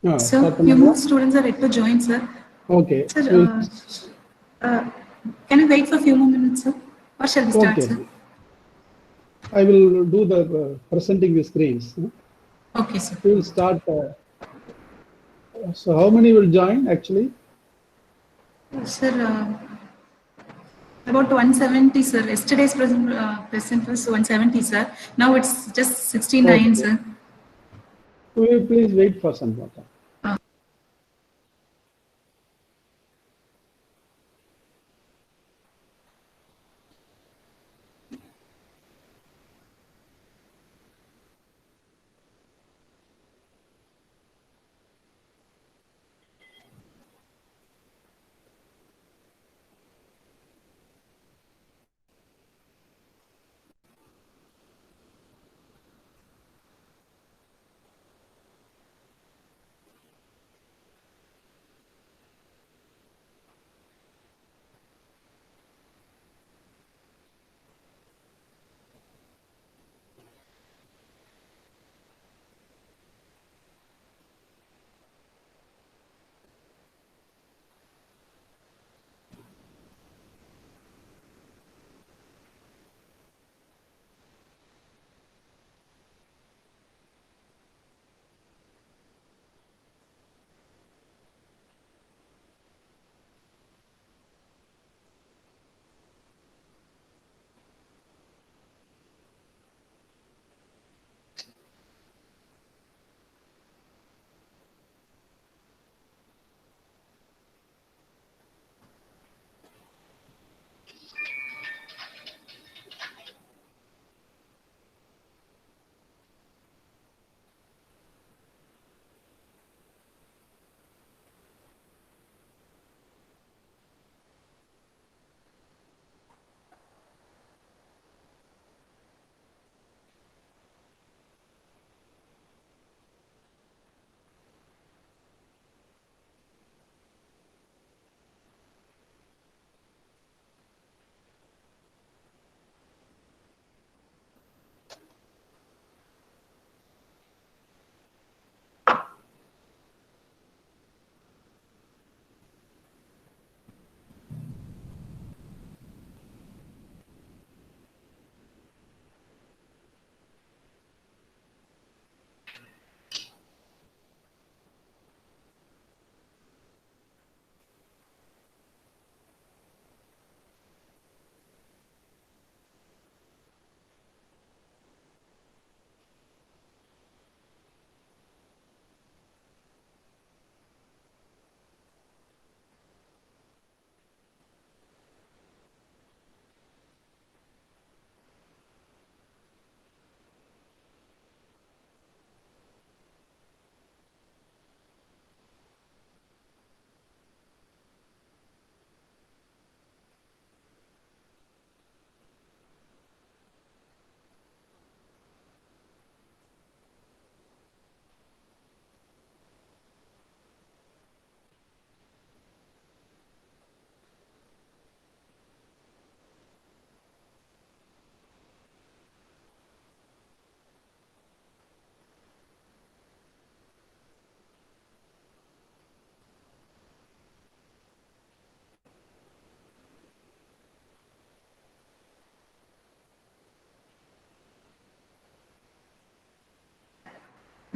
Sir, few more students are yet to join, sir. Okay. Sir, can you wait for a few more minutes, sir? Or shall we start, Okay. sir? I will do the presenting the screens. Okay, sir. We will start. So how many will join actually? Sir, about 170, sir. Yesterday's present was 170, sir. Now it's just 69, Okay. sir. Will you please wait for some more time?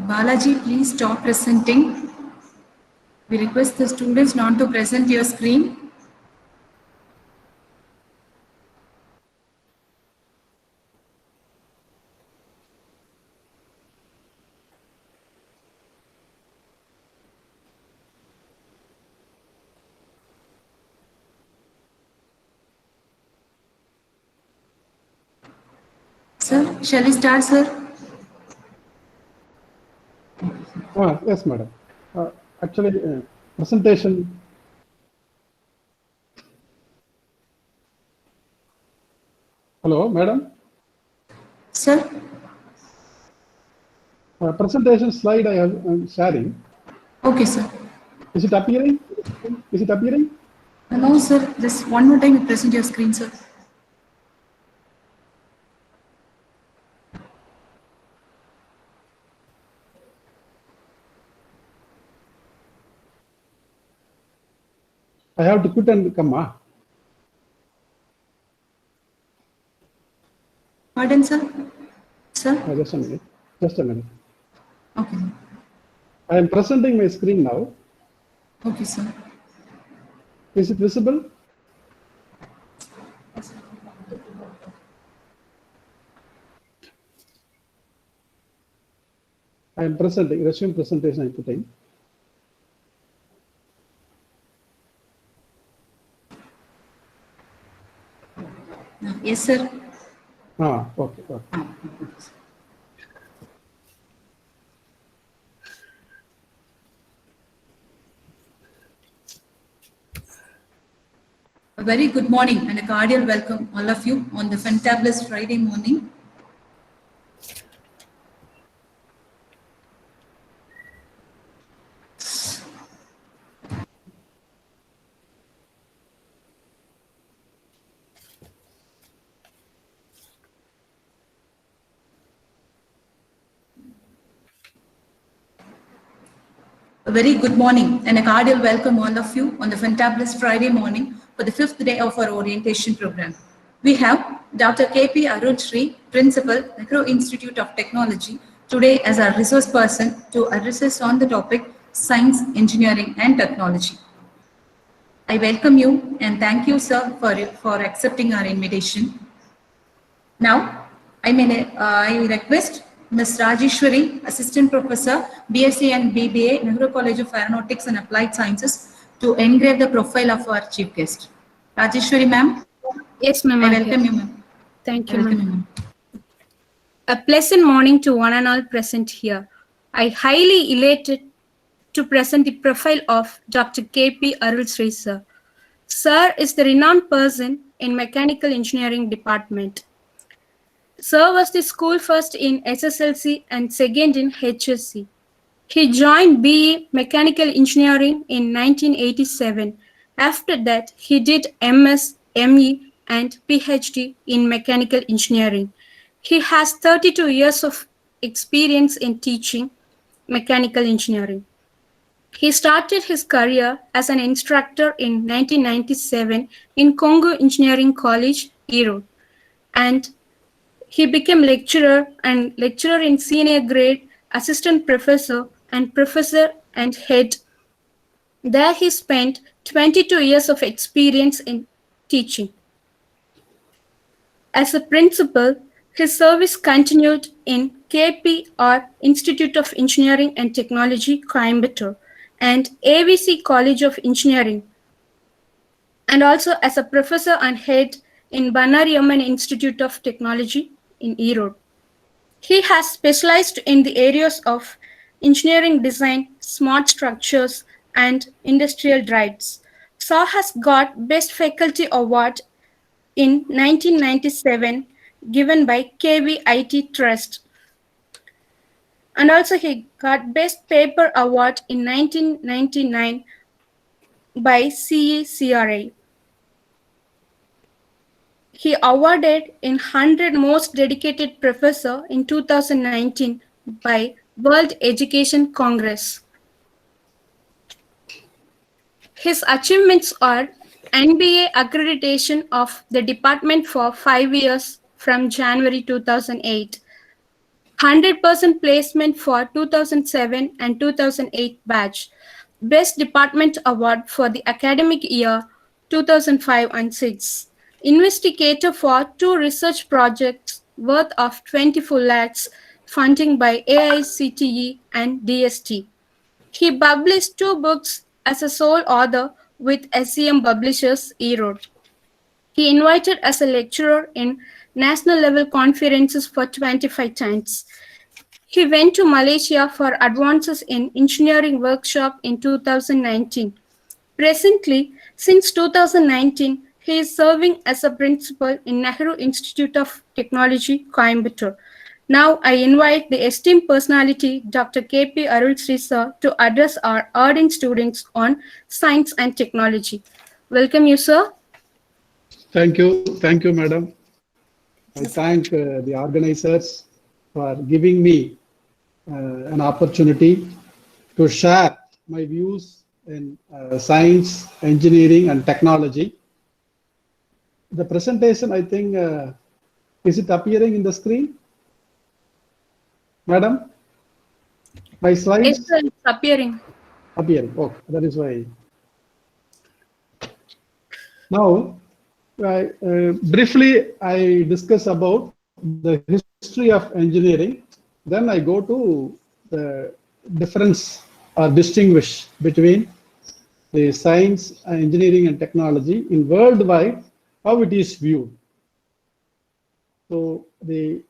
Balaji, please stop presenting. We request the students not to present your screen. Sir, shall we start, sir? Yes, madam. Actually, presentation. Hello, madam. Sir? Presentation slide I am sharing. Okay, sir. Is it appearing? Is it appearing? No, sir. Just one more time you present your screen, sir. I have to quit and come. Pardon, sir? Sir? Just a minute. Just a minute. Okay. I am presenting my screen now. Okay, sir. Is it visible? I am presenting, resume presentation I am putting. Yes, sir. Okay. A very good morning and a cordial welcome all of you on the fantabulous Friday morning. A very good morning and a cordial welcome all of you on the fantabulous Friday morning for the 5th day of our orientation program. We have Dr. K.P. Arun Sri, Principal, Nehru Institute of Technology, today as our resource person to address us on the topic Science, Engineering and Technology. I welcome you and thank you, sir, for accepting our invitation. Now, I request Ms. Rajeshwari, Assistant Professor, BSc and BBA, Nehru College of Aeronautics and Applied Sciences, to engrave the profile of our chief guest. Rajeshwari, ma'am. Yes, ma'am. I welcome you, ma'am. Thank you, ma'am. A pleasant morning to one and all present here. I highly elated to present the profile of Dr. K.P. Arul Sri, sir. Sir is the renowned person in Mechanical Engineering Department. Sir was the school first in SSLC and second in HSC. He joined BE Mechanical Engineering in 1987. After that, he did MS, ME, and PhD in Mechanical Engineering. He has 32 years of experience in teaching mechanical engineering. He started his career as an instructor in 1997 in Congo Engineering College, Erode, and he became lecturer in senior grade, assistant professor, and professor and head. There he spent 22 years of experience in teaching. As a principal, his service continued in KPR Institute of Engineering and Technology, Coimbatore, and AVC College of Engineering, and also as a professor and head in Banari Amman Institute of Technology in Erode. He has specialized in the areas of engineering design, smart structures, and industrial drives. Saw has got Best Faculty Award in 1997 given by KVIT Trust. And also he got Best Paper Award in 1999 by CECRA. He awarded in 100 Most Dedicated Professor in 2019 by World Education Congress. His achievements are NBA accreditation of the department for 5 years from January 2008, 100% placement for 2007 and 2008 batch, Best Department Award for the academic year 2005 and 6, investigator for 2 research projects worth of 24 lakhs, funding by AICTE and DST. He published 2 books as a sole author with SEM Publishers, Erode. He invited as a lecturer in national level conferences for 25 times. He went to Malaysia for advances in engineering workshop in 2019. Presently, since 2019, he is serving as a principal in Nehru Institute of Technology, Coimbatore. Now, I invite the esteemed personality, Dr. K.P. Arul Sri sir, to address our ardent students on science and technology. Welcome you, sir. Thank you, madam. I thank the organizers for giving me an opportunity to share my views in science, engineering, and technology. The presentation, I think, is it appearing in the screen? Madam? My slides? Yes, sir, it's appearing. Appearing. Okay, that is why. Now, briefly, I discuss about the history of engineering. Then I go to the difference or distinguish between the science, engineering, and technology in worldwide, how it is viewed. So the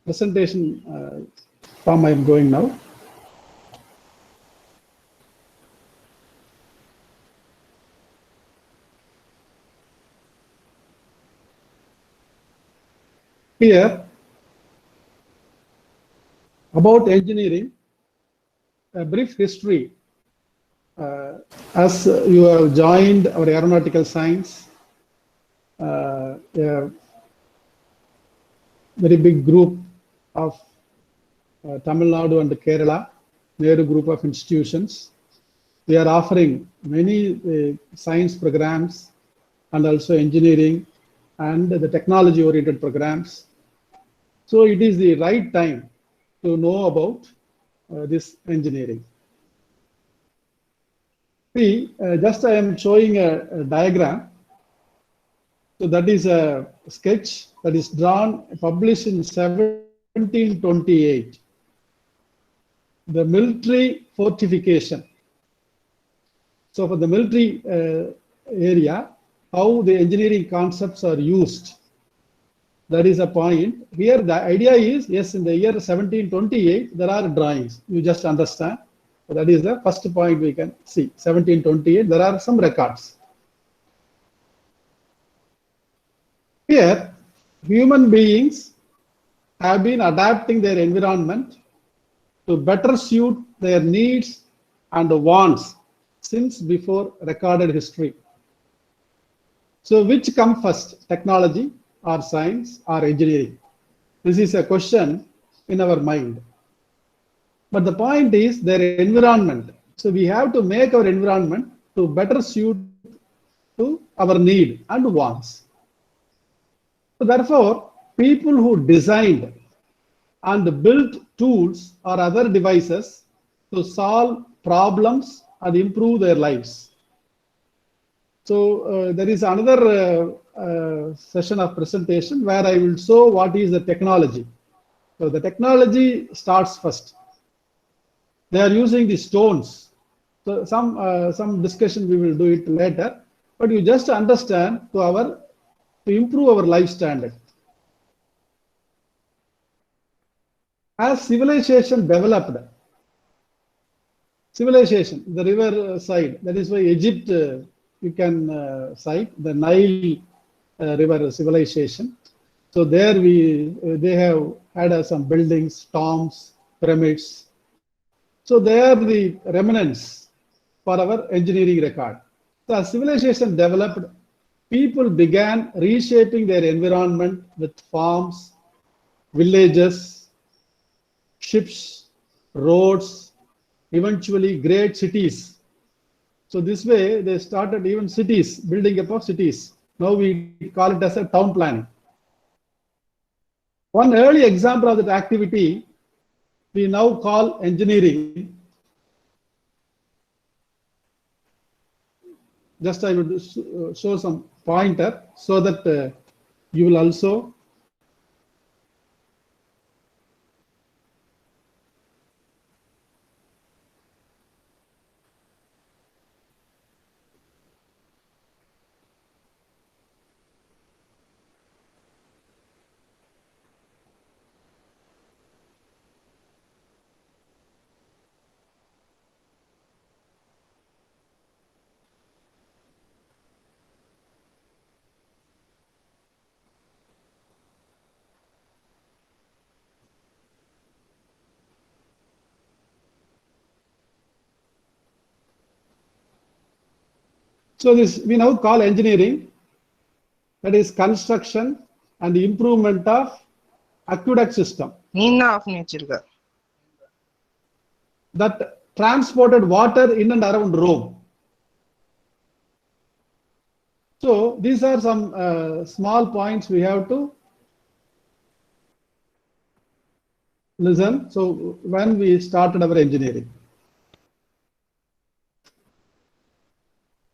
presentation form I am going now. Here, about engineering, a brief history. As you have joined our aeronautical science, a very big group of Tamil Nadu and Kerala, Nehru group of institutions. We are offering many science programs and also engineering and the technology oriented programs. So it is the right time to know about this engineering. See, just I am showing a diagram. So that is a sketch that is drawn, published in 1728. The military fortification. So for the military area, how the engineering concepts are used. That is a point. Here the idea is, yes, in the year 1728, there are drawings. You just understand. So that is the first point we can see. 1728, there are some records. Here, human beings have been adapting their environment to better suit their needs and wants since before recorded history. So which come first, technology or science or engineering? This is a question in our mind. But the point is their environment. So we have to make our environment to better suit to our need and wants. So therefore, people who designed and built tools or other devices to solve problems and improve their lives. So there is another session of presentation where I will show what is the technology. So the technology starts first. They are using the stones. So some discussion we will do it later, but you just understand to improve our life standard. As civilization developed, the river side, that is why Egypt, you can cite the Nile river civilization. So there they have had some buildings, tombs, pyramids. So they are the remnants for our engineering record. So as civilization developed, people began reshaping their environment with farms, villages, ships, roads, eventually great cities. So this way they started even cities, building up of cities. Now we call it as a town planning. One early example of that activity we now call engineering. Just I will show some pointer so that you will also so this we now call engineering, that is construction and improvement of aqueduct system that transported water in and around Rome. So these are some small points we have to listen. So when we started our engineering.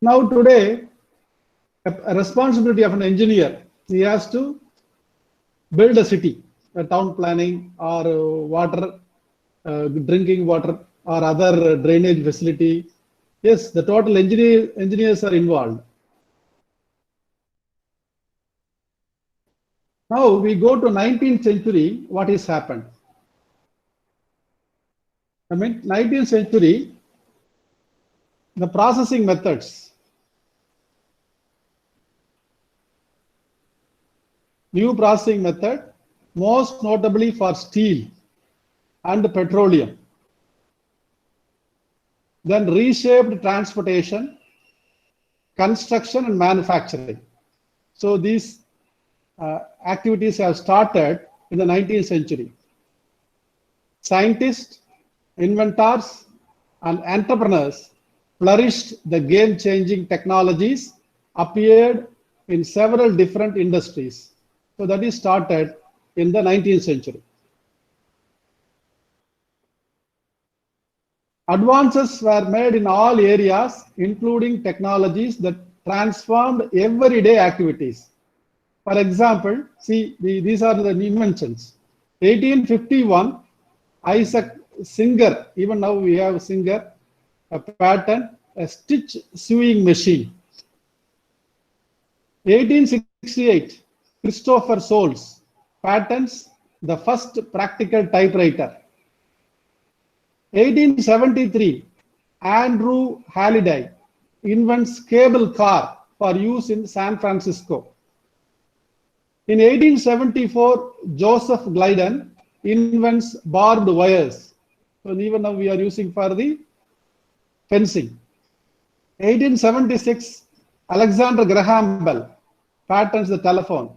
Now today, a responsibility of an engineer, he has to build a city, a town planning or water, drinking water or other drainage facility. Yes, the total engineers are involved. Now we go to 19th century, what has happened? I mean, 19th century, the processing methods, new processing method, most notably for steel and petroleum. Then reshaped transportation, construction and manufacturing. So these activities have started in the 19th century. Scientists, inventors, and entrepreneurs flourished. The game-changing technologies appeared in several different industries. So that is started in the 19th century. Advances were made in all areas, including technologies that transformed everyday activities. For example, see, these are the inventions. 1851, Isaac Singer, even now we have Singer, a patent, a stitch sewing machine. 1868, Christopher Soles patents the first practical typewriter. 1873, Andrew Halliday invents cable car for use in San Francisco. In 1874, Joseph Gliddon invents barbed wires. So even now we are using for the fencing. 1876, Alexander Graham Bell patents the telephone.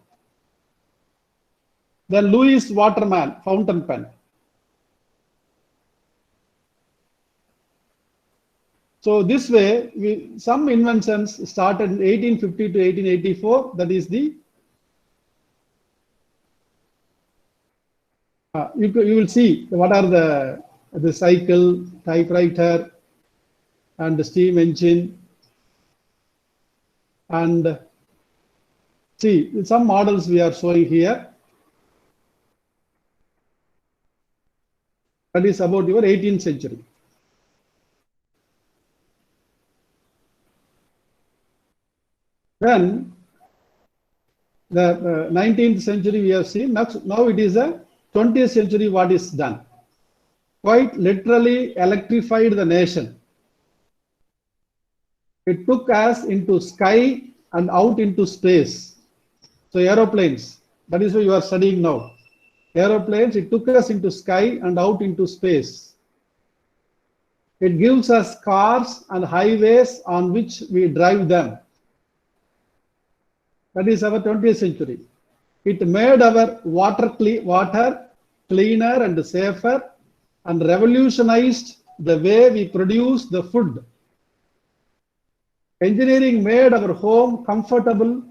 Then Louis Waterman, fountain pen. So this way, some inventions started in 1850 to 1884. That is the you will see what are the cycle, typewriter, and the steam engine, and see some models we are showing here. That is about your 18th century. Then the 19th century we have seen. Now it is a 20th century what is done. Quite literally electrified the nation. It took us into sky and out into space. So aeroplanes, that is what you are studying now. Aeroplanes, it took us into sky and out into space. It gives us cars and highways on which we drive them. That is our 20th century. It made our water cleaner and safer, and revolutionized the way we produce the food. Engineering made our home comfortable,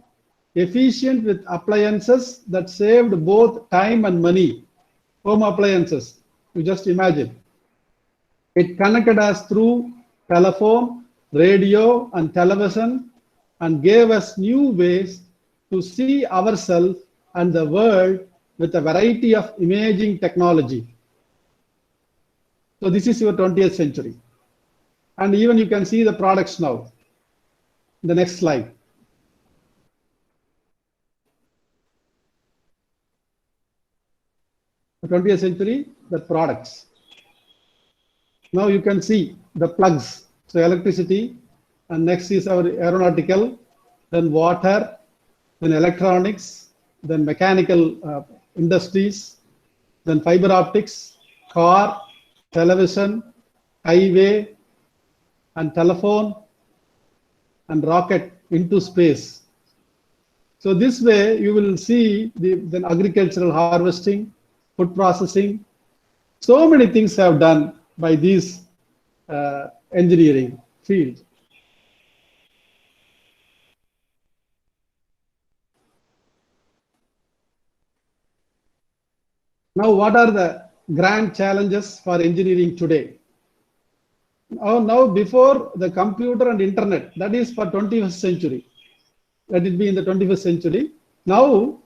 efficient with appliances that saved both time and money. Home appliances, you just imagine. It connected us through telephone, radio, and television, and gave us new ways to see ourselves and the world with a variety of imaging technology. So this is your 20th century. And even you can see the products now. The next slide. The 20th century, the products. Now you can see the plugs. So electricity, and next is our aeronautical, then water, then electronics, then mechanical industries, then fiber optics, car, television, highway, and telephone, and rocket into space. So this way you will see then agricultural harvesting, food processing. So many things have done by these engineering field. Now, what are the grand challenges for engineering today? Now, before the computer and internet, that is for 21st century. Let it be in the 21st century. Now,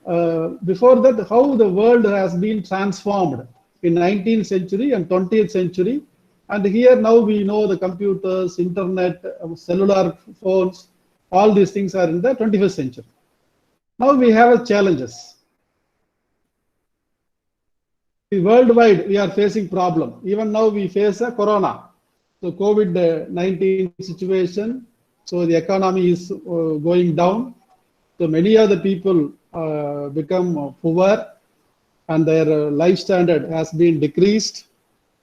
before that, how the world has been transformed in 19th century and 20th century. And here now we know the computers, internet, cellular phones, all these things are in the 21st century. Now we have challenges. Worldwide, we are facing problem. Even now we face a corona. So COVID-19 situation. So the economy is going down. So many of the people become poor and their life standard has been decreased.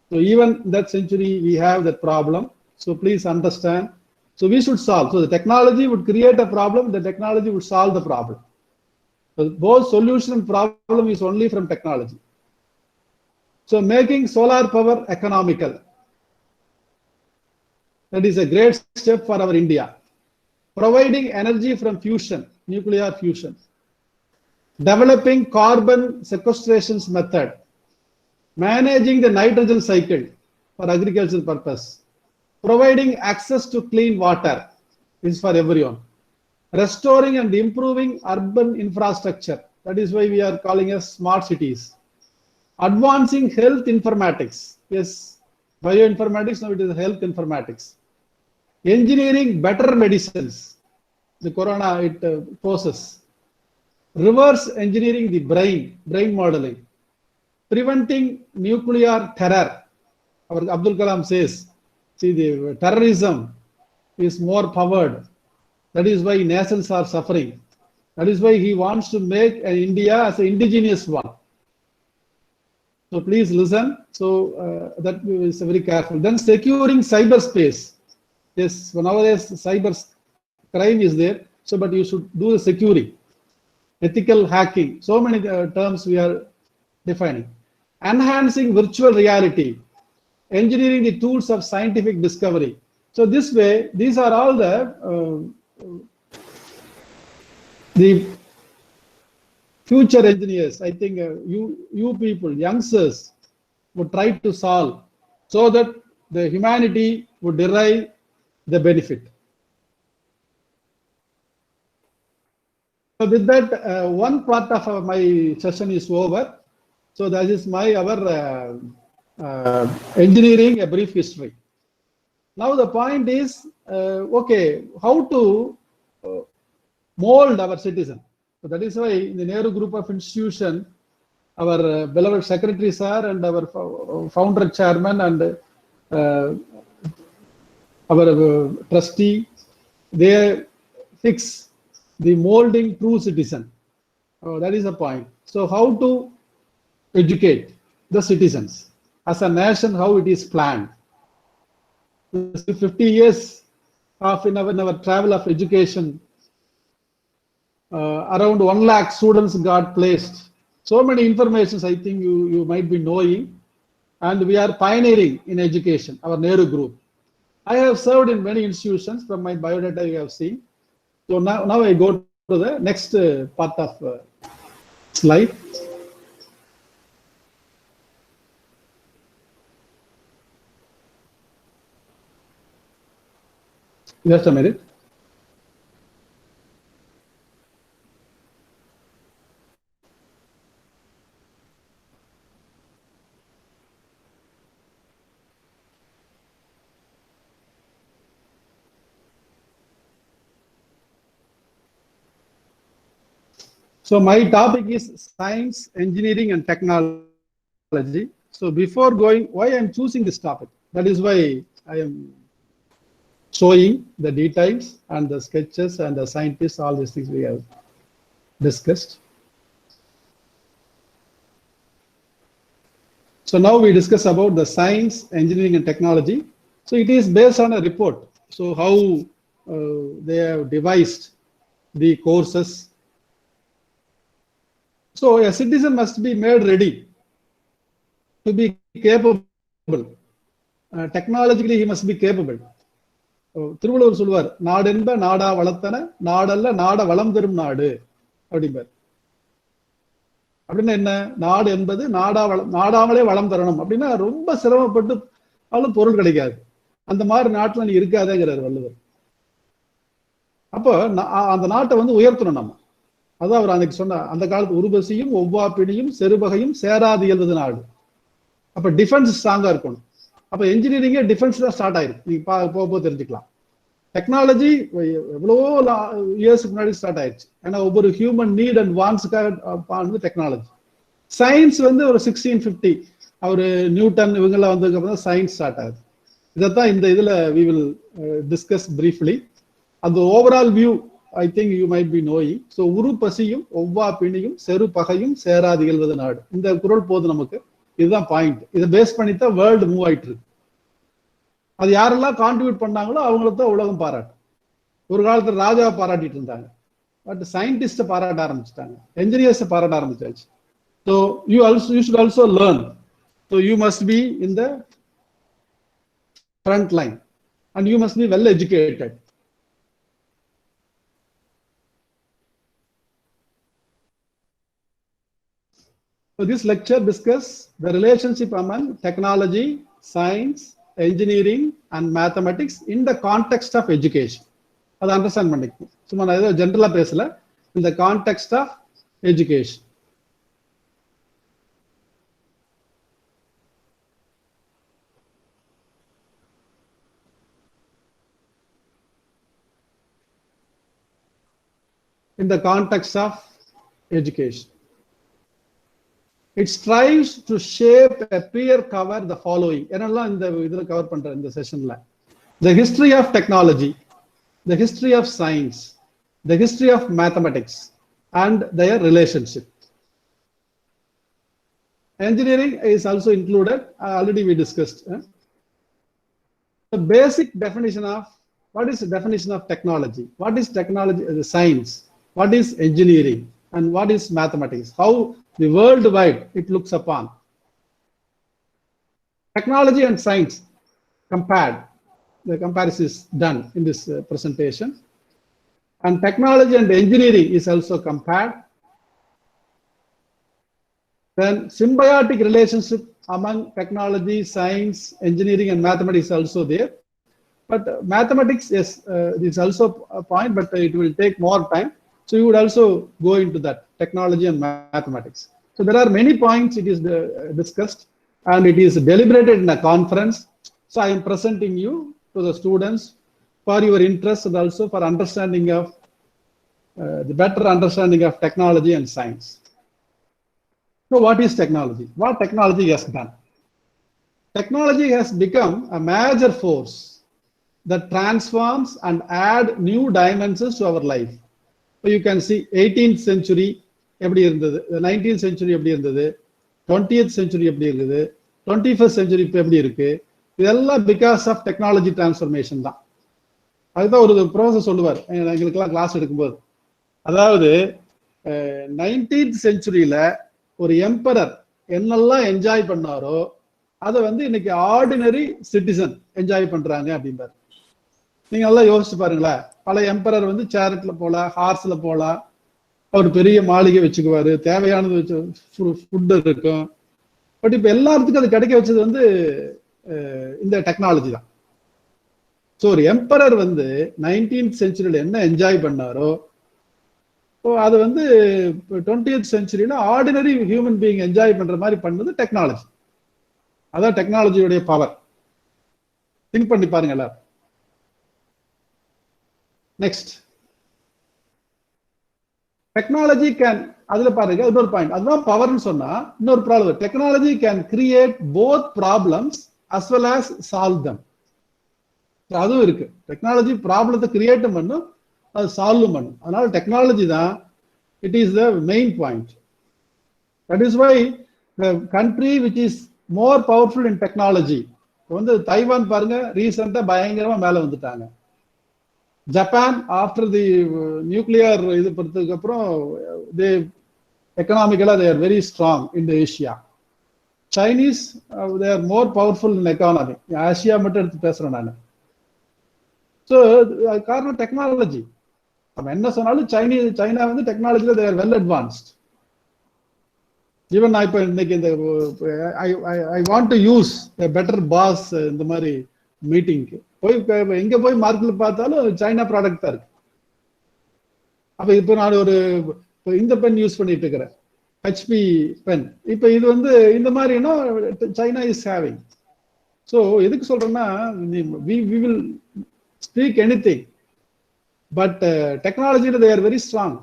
So even that century, we have that problem. So please understand. So we should solve. So the technology would create a problem. The technology would solve the problem. So both solution and problem is only from technology. So making solar power economical. That is a great step for our India. Providing energy from fusion, nuclear fusion. Developing carbon sequestration method. Managing the nitrogen cycle for agricultural purpose. Providing access to clean water is for everyone. Restoring and improving urban infrastructure. That is why we are calling as smart cities. Advancing health informatics. Yes, bioinformatics, now it is health informatics. Engineering better medicines. The corona, it poses. Reverse engineering the brain modeling. Preventing nuclear terror. Our Abdul Kalam says, see, the terrorism is more powered. That is why nations are suffering. That is why he wants to make India as an indigenous one. So please listen. So that is very careful. Then securing cyberspace. Yes, nowadays cyber crime is there. So, but you should do the securing. Ethical hacking. So many terms we are defining. Enhancing virtual reality. Engineering the tools of scientific discovery. So this way, these are all the future engineers. I think you people, youngsters, would try to solve so that the humanity would derive the benefit. So with that, one part of my session is over. So that is our engineering, a brief history. Now the point is, okay, how to mold our citizen. So that is why in the Nehru Group of Institution, our beloved secretary sir and our founder chairman and our trustee, they fix the molding true citizen. That is the point. So how to educate the citizens as a nation, how it is planned. 50 years of in our travel of education, around 1 lakh students got placed. So many informations I think you might be knowing, and we are pioneering in education, our Nehru Group. I have served in many institutions. From my biodata you have seen. So now I go to the next part of slide. Just a minute. So my topic is science, engineering, and technology. So before going, why I'm choosing this topic? That is why I am showing the details and the sketches and the scientists, all these things we have discussed. So now we discuss about the science, engineering, and technology. So it is based on a report. So how they have devised the courses. So a citizen must be made ready to be capable. Technologically, he must be capable. Thiruvalluvar சொல்வார், நாடென்ப நாடா வளர்த்தன நாடல்ல நாட வளம் தரும் நாடு அப்படிம்பார். அப்படின்னா என்ன? நாடு என்பது நாடாமலே வளம் தரணும் அப்படின்னா ரொம்ப சிரமப்பட்டு பொருள் கிடைக்காது. அந்த மாதிரி நாட்டுல நீ இருக்காதேங்கிறார் வள்ளுவர். அப்போ அந்த நாட்டை வந்து உயர்த்தணும் நம்ம. அதான் அவர் அன்னைக்கு சொன்ன அந்த காலத்து உருபசியும் ஒவ்வாப்பிணியும் செருபகையும் சேராது இயல்வது நாடு. அப்ப டிஃபென்ஸ் ஸ்ட்ராங்கா இருக்கணும். அப்ப என்ஜினியரிங்கே டிஃபென்ஸ் தான் ஸ்டார்ட் ஆயிருக்கு. நீங்க போக தெரிஞ்சுக்கலாம். டெக்னாலஜி எவ்வளவோ இயர்ஸ்க்கு முன்னாடி ஸ்டார்ட் ஆயிடுச்சு. ஏன்னா ஒவ்வொரு ஹியூமன் நீட் அண்ட் வான்ஸுக்காக டெக்னாலஜி. சயின்ஸ் வந்து ஒரு 1650 அவரு நியூட்டன் இவங்கெல்லாம் வந்ததுக்கு அப்புறம் சயின்ஸ் ஸ்டார்ட் ஆகுது. இதைத்தான் இந்த இதுல we will discuss briefly. அந்த overall view I think you might be knowing. So உரு பசியும் ஒவ்வா பிணியும் செரு பகையும் சேராது இயல்வது நாடு. இந்த குறள் போது நமக்கு. இதுதான் பாயிண்ட். இதை பேஸ் பண்ணித்தான் வேர்ல்டு மூவ் ஆயிட்டு இருக்கு. அது யாரெல்லாம் கான்ட்ரிபியூட் பண்ணாங்களோ அவங்களுக்கு தான் உலகம் பாராட்டும். ஒரு காலத்துல ராஜாவை பாராட்டிட்டு இருந்தாங்க. பட் சயின்டிஸ்ட பாராட்ட ஆரம்பிச்சுட்டாங்க, என்ஜினியர்ஸை பாராட்ட ஆரம்பிச்சாச்சு. So you should also learn. So you must be in the front line and you must be well educated. So this lecture discusses the relationship among technology, science, engineering and mathematics in the context of education. அதை understand பண்ணிக்கணும். சும்மா நான் ஏதோ ஜென்ரலா பேசல. in the context of education. In the context of education. It strives to shape a peer cover the following. என்னெல்லாம் இந்த இதுல கவர் பண்ற இந்த செஷன்ல the history of technology, the history of science, the history of mathematics and their relationship. Engineering is also included. Already we discussed. The basic definition of what is the definition of technology? What is technology? Science. What is engineering? And what is mathematics? How the worldwide it looks upon. Technology and science compared. The comparison is done in this presentation. And technology and engineering is also compared. Then symbiotic relationship among technology, science, engineering and mathematics is also there. But mathematics is also a point, but it will take more time. So you would also go into that technology and mathematics. So there are many points it is discussed and it is deliberated in a conference. So I am presenting you to the students for your interest and also for understanding of the better understanding of technology and science. So what is technology? What technology has done? Technology has become a major force that transforms and add new dimensions to our life. So you can see 18th century எப்படி இருந்தது, 19th century எப்படி இருந்தது, 20th century எப்படி இருக்குது, 21st century இப்போ எப்படி இருக்கு. இதெல்லாம் பிகாஸ் ஆஃப் டெக்னாலஜி டிரான்ஸ்ஃபர்மேஷன் தான். அதுதான் ஒரு ப்ரொஃபசர் சொல்லுவார் எங்களுக்கெல்லாம் கிளாஸ் எடுக்கும்போது. அதாவது 19th centuryல ஒரு எம்பரர் என்னெல்லாம் என்ஜாய் பண்ணாரோ அதை வந்து இன்னைக்கு ஆர்டினரி சிட்டிசன் என்ஜாய் பண்றாங்க அப்படின்றாரு. நீங்க எல்லாம் யோசிச்சு பாருங்களேன். பல எம்பரர் வந்து சேரட்ல போலாம், ஹார்ஸ்ல போலாம், அவர் பெரிய மாளிகை வச்சுக்குவாரு, தேவையானது வச்சு ஃபுட் இருக்கும். பட் இப்ப எல்லாத்துக்கும் அது கிடைக்க வச்சது வந்து இந்த டெக்னாலஜி தான். ஸோ ஒரு எம்பரர் வந்து 19th centuryல என்ன என்ஜாய் பண்ணாரோ அது வந்து 20th centuryல ஆர்டினரி ஹியூமன் பீயிங் என்ஜாய் பண்ற மாதிரி பண்ணது டெக்னாலஜி. அதான் டெக்னாலஜியோடைய பவர். திங்க் பண்ணி பாருங்க எல்லாரும். நெக்ஸ்ட், டெக்னாலஜி கேன், அதுல பாருங்க இன்னொரு பாயிண்ட், அதுதான் பவர்னு சொன்னா இன்னொரு problem. Technology can create both problems as well as solve them. அதுவும் இருக்கு. டெக்னாலஜி ப்ராப்ளத்தை கிரியேட்டும் பண்ணும், அது சால்வும் பண்ணும். அதனால டெக்னாலஜி தான் it is the main point. That is why the country which is more powerful in technology வந்து தைவான் பாருங்க, ரீசெண்டா பயங்கரமா மேல வந்துட்டாங்க. ஜப்பான் ஆஃப்டர் தி நியூக்ளியர் இது பொறுத்ததுக்கு அப்புறம் தே எக்கனாமிக்கலா they are very strong in the Asia. Chinese they are more powerful in economy. Asia மட்டும் எடுத்து பேசுறேன் நான். ஸோ காரணம் டெக்னாலஜி. நம்ம என்ன சொன்னாலும் சைனா வந்து டெக்னாலஜில they are well advanced. Even நான் இப்போ இன்னைக்கு இந்த I want to use better pass இந்த மாதிரி மீட்டிங்க்கு போய் எங்க போய் மார்க்கெட்ல பார்த்தாலும் சைனா ப்ராடக்ட் தான் இருக்கு. அப்ப இப்போ நான் ஒரு இந்த பென் யூஸ் பண்ணிட்டு இருக்கிறேன், ஹெச்பி பென். இப்போ இது வந்து இந்த மாதிரினா சைனா இஸ் ஹேவிங். ஸோ எதுக்கு சொல்றேன்னா, we will speak anything, but டெக்னாலஜியில் they are very strong.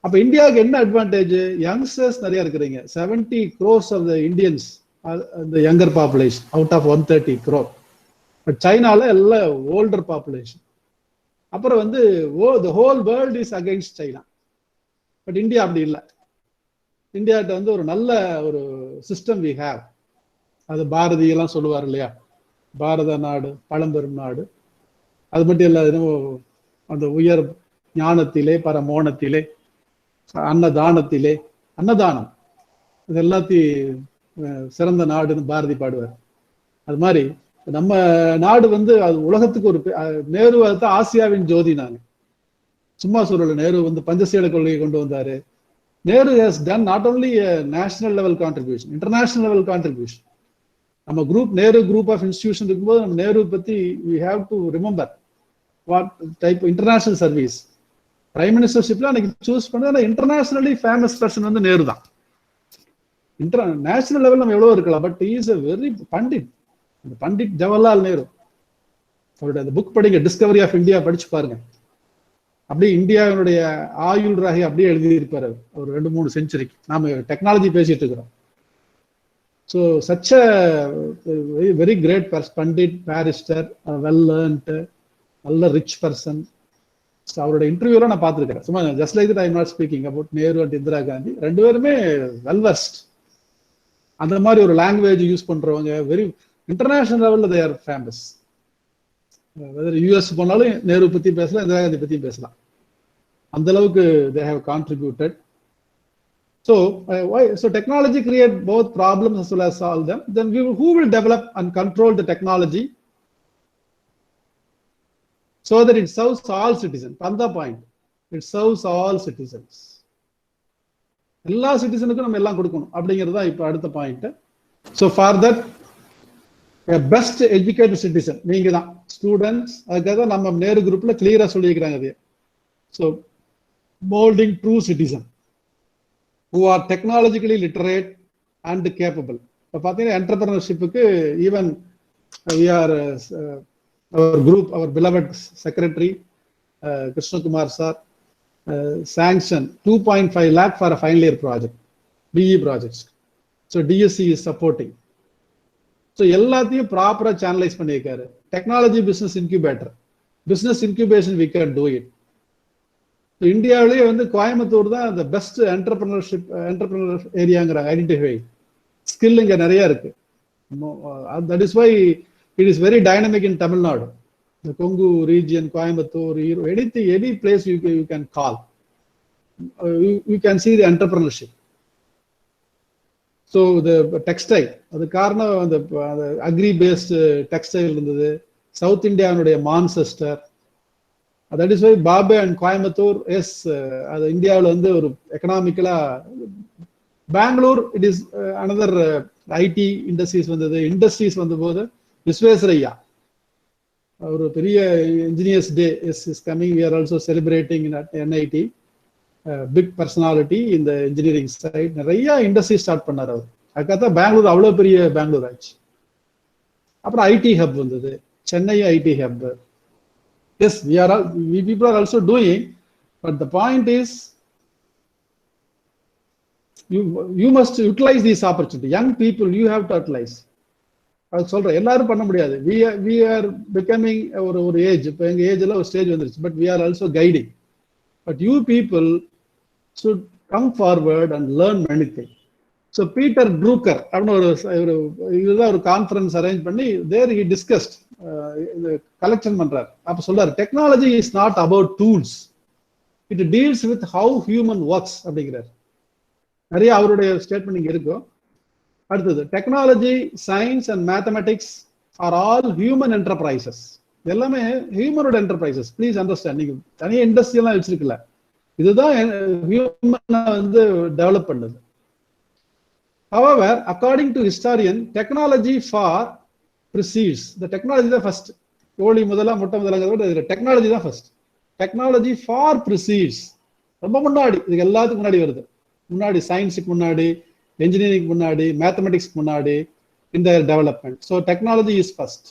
அப்ப இந்தியாவுக்கு என்ன அட்வான்டேஜ்? யங்ஸ்டர்ஸ் நிறைய இருக்கிறீங்க. 70 crores of the Indians the younger population out of 130 crore. But சைனால எல்லாம் ஓல்டர் பாப்புலேஷன். அப்புறம் வந்து the whole world is against China. But India அப்படி இல்லை. இந்தியாட்ட வந்து ஒரு நல்ல ஒரு சிஸ்டம் we have. அது பாரதி எல்லாம் சொல்லுவார் இல்லையா, பாரத நாடு பழம்பெரும் நாடு. அது மட்டும் இல்ல, அந்த உயர் ஞானத்திலே பரமோணத்திலே அன்னதானத்திலே அன்னதானம் இது எல்லாத்தையும் சிறந்த நாடுன்னு பாரதி பாடுவார். அது மாதிரி நம்ம நாடு வந்து அது உலகத்துக்கு ஒரு நேரு தான் ஆசியாவின் ஜோதி. நாங்க சும்மா சொல்லல, நேரு வந்து பஞ்சசீல கொள்கையை கொண்டு வந்தாரு. Nehru has done not only national level contribution, international level contribution. நம்ம group Nehru group of institution இருக்கும்போது நம்ம நேரு பத்தி we have to remember what type international service. Prime மினிஸ்டர்ஷிப்ல அன்னைக்கு சூஸ் பண்ணது இன்டர்நேஷனலி ஃபேமஸ் பர்சன் வந்து நேரு தான். நேஷனல் லெவல் நம்ம எவ்வளவு இருக்கலாம், but is a very Pandit. Pandit Jawaharlal Nehru அவருடைய அந்த புக் படிங்க, டிஸ்கவரி ஆஃப் இந்தியா படிச்சு பாருங்க. அப்படியே இந்தியாவினுடைய ஆயுள் ராகி அப்படியே எழுதியிருப்பாரு ஒரு 2-3 செஞ்சுரிக்கு. நாம டெக்னாலஜி பேசிட்டு இருக்கிறோம். So such a very great pandit, barrister, well learned, நல்ல ரிச் பர்சன். அவரோட இன்டர்வியூல நான் பார்த்துருக்கிறேன். சும்மா just like that I am not speaking about Nehru and Indira Gandhi. 2 பேருமே வெல் வெஸ்ட். அந்த மாதிரி ஒரு லாங்குவேஜ் யூஸ் பண்றவங்க வெரி இன்டர்நேஷனல் லெவல்ல they are famous. Whether US போனாலும் நேரு பத்தி பேசலாம், இந்திரா காந்தி பத்தியும் பேசலாம். அந்த அளவுக்கு they have contributed. So technology create both problems as well as solve them. Then who will develop and control the technology so that it serves all citizens? On the point, it serves all citizens. எல்லா சிட்டிசனுக்கும் நம்ம எல்லாம் கொடுக்கணும் அப்படிங்கிறது தான் இப்போ அடுத்த point. So for that best educated citizen நீங்க தான் ஸ்டூடெண்ட்ஸ். அதுக்காக நம்ம நேரு குரூப்ல கிளியரா சொல்லியிருக்கிறாங்க அது. So moulding true citizen who are technologically literate and capable. இப்போ பார்த்தீங்கன்னா என்டர்பிரினர்ஷிப்புக்கு even we are our group, our beloved secretary Krishnakumar sir sanctioned 2.5 lakh for a final year project, BE projects. So DSC is supporting. So எல்லாத்தையும் ப்ராப்பரா channelise பண்ணியிருக்காரு. Technology business incubator, business incubation we can do it. இந்தியாவிலேயே வந்து கோயம்புத்தூர் தான் அந்த best entrepreneur ஏரியாங்கிற identify. Skill இங்க நிறைய இருக்கு. That is why it is very dynamic in Tamil Nadu. இந்த Kongu region, Coimbatore, any place you can call, you can see the entrepreneurship. So இந்த டெக்ஸ்டைல், அது காரணம் அந்த அக்ரி பேஸ்டு டெக்ஸ்டைல் இருந்தது. சவுத் இந்தியாவுடைய Manchester. That is why Bombay and Coimbatore as அது இந்தியாவில் வந்து ஒரு எக்கனாமிக்கலா. Bangalore it is another IT industries வந்தது. இண்டஸ்ட்ரீஸ் வந்த போது விஸ்வேஸ்வரையா ஒரு பெரிய engineers day is coming. We are also celebrating in NIT. Big personality இந்த இன்ஜினியரிங் சைட். நிறைய இண்டஸ்ட்ரி ஸ்டார்ட் பண்ணார் அவர். அதுக்காக பெங்களூர் அவ்வளோ பெரிய பெங்களூர் ஆச்சு. அப்புறம் ஐடி ஹப் வந்தது, Chennai ID hub. Yes, we people are also doing, but the point is you must utilize these opportunity. Young people, you have to utilize. அது சொல்றேன், எல்லாரும் பண்ண முடியாது. we are becoming ஒரு ஏஜ். இப்போ எங்க ஏஜ்ல ஒரு ஸ்டேஜ் வந்துருச்சு. But we are also guiding. But you people should come forward and learn many things. So Peter Drucker அப்படின்னு இதுதான் ஒரு கான்ஃபரன்ஸ் அரேஞ்ச் பண்ணி there he discussed கலெக்ஷன் பண்றாரு. அப்ப சொல்றாரு, technology is not about tools, it deals with how human works அப்படிங்கிறார். நிறைய அவருடைய ஸ்டேட்மெண்ட் இங்க இருக்கும். அடுத்தது, technology, science and mathematics are all human enterprises. எல்லாமே ஹியூமனோட என்டர்பிரைசஸ். Please understand. நீங்க தனியா இண்டஸ்ட்ரி எல்லாம் வச்சிருக்கல, இதுதான் ஹியூமனை வந்து டெவலப் பண்ணுது. However, according to historian, technology for precedes. The technology is the first. கோழி முதலா முட்டை முதலாங்கிறத டெக்னாலஜி தான் ஃபர்ஸ்ட். டெக்னாலஜி ஃபார் ப்ரிசீட்ஸ், ரொம்ப முன்னாடி, இதுக்கு எல்லாத்துக்கும் முன்னாடி வருது. முன்னாடி சயின்ஸுக்கு முன்னாடி, engineering முன்னாடி, மேத்தமெட்டிக்ஸ் முன்னாடி, in their development. So technology is first.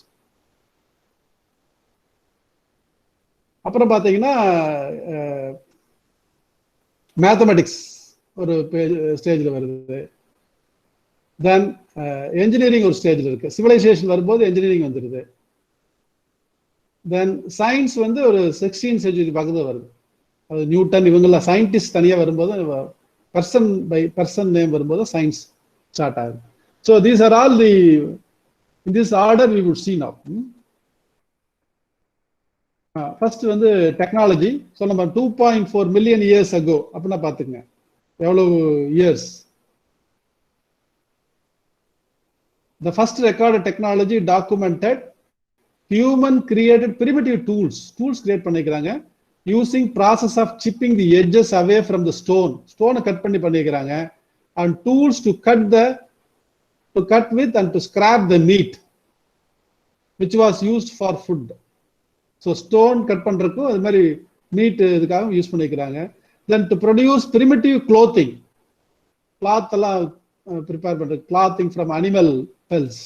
அப்புறம் பார்த்தீங்கன்னா மேத்தமெட்டிக்ஸ் ஒரு ஸ்டேஜில் வருது. தென் என்ஜினியரிங் ஒரு ஸ்டேஜில் இருக்கு. சிவிலைசேஷன் வரும்போது என்ஜினியரிங் வந்துடுது. தென் சயின்ஸ் வந்து ஒரு 16th century பக்கத்தில் வருது. அது நியூட்டன் இவங்கெல்லாம் சயின்டிஸ்ட் தனியாக வரும்போது பர்சன் பை பர்சன் நேம் வரும்போது சயின்ஸ் ஸ்டார்ட் ஆகுது. So these are all the in this order we would see now. First வந்து டெக்னாலஜி. ஸோ நம்ம 2.4 million years ago அப்படின்னா பார்த்துங்க எவ்வளவு years. The first recorded technology documented, human created primitive tools create பண்ணிக்கிறாங்க using process of chipping the edges away from the stone cut பண்ணிக்கிறாங்க, and tools to cut with and to scrap the meat which was used for food. So stone cut பண்றதுக்கு அது மாதிரி meet இதுக்காக use பண்ணிக்கிறாங்க. Then to produce primitive clothing, cloth எல்லாம் prepare பண்றது, clothing from animal pelts.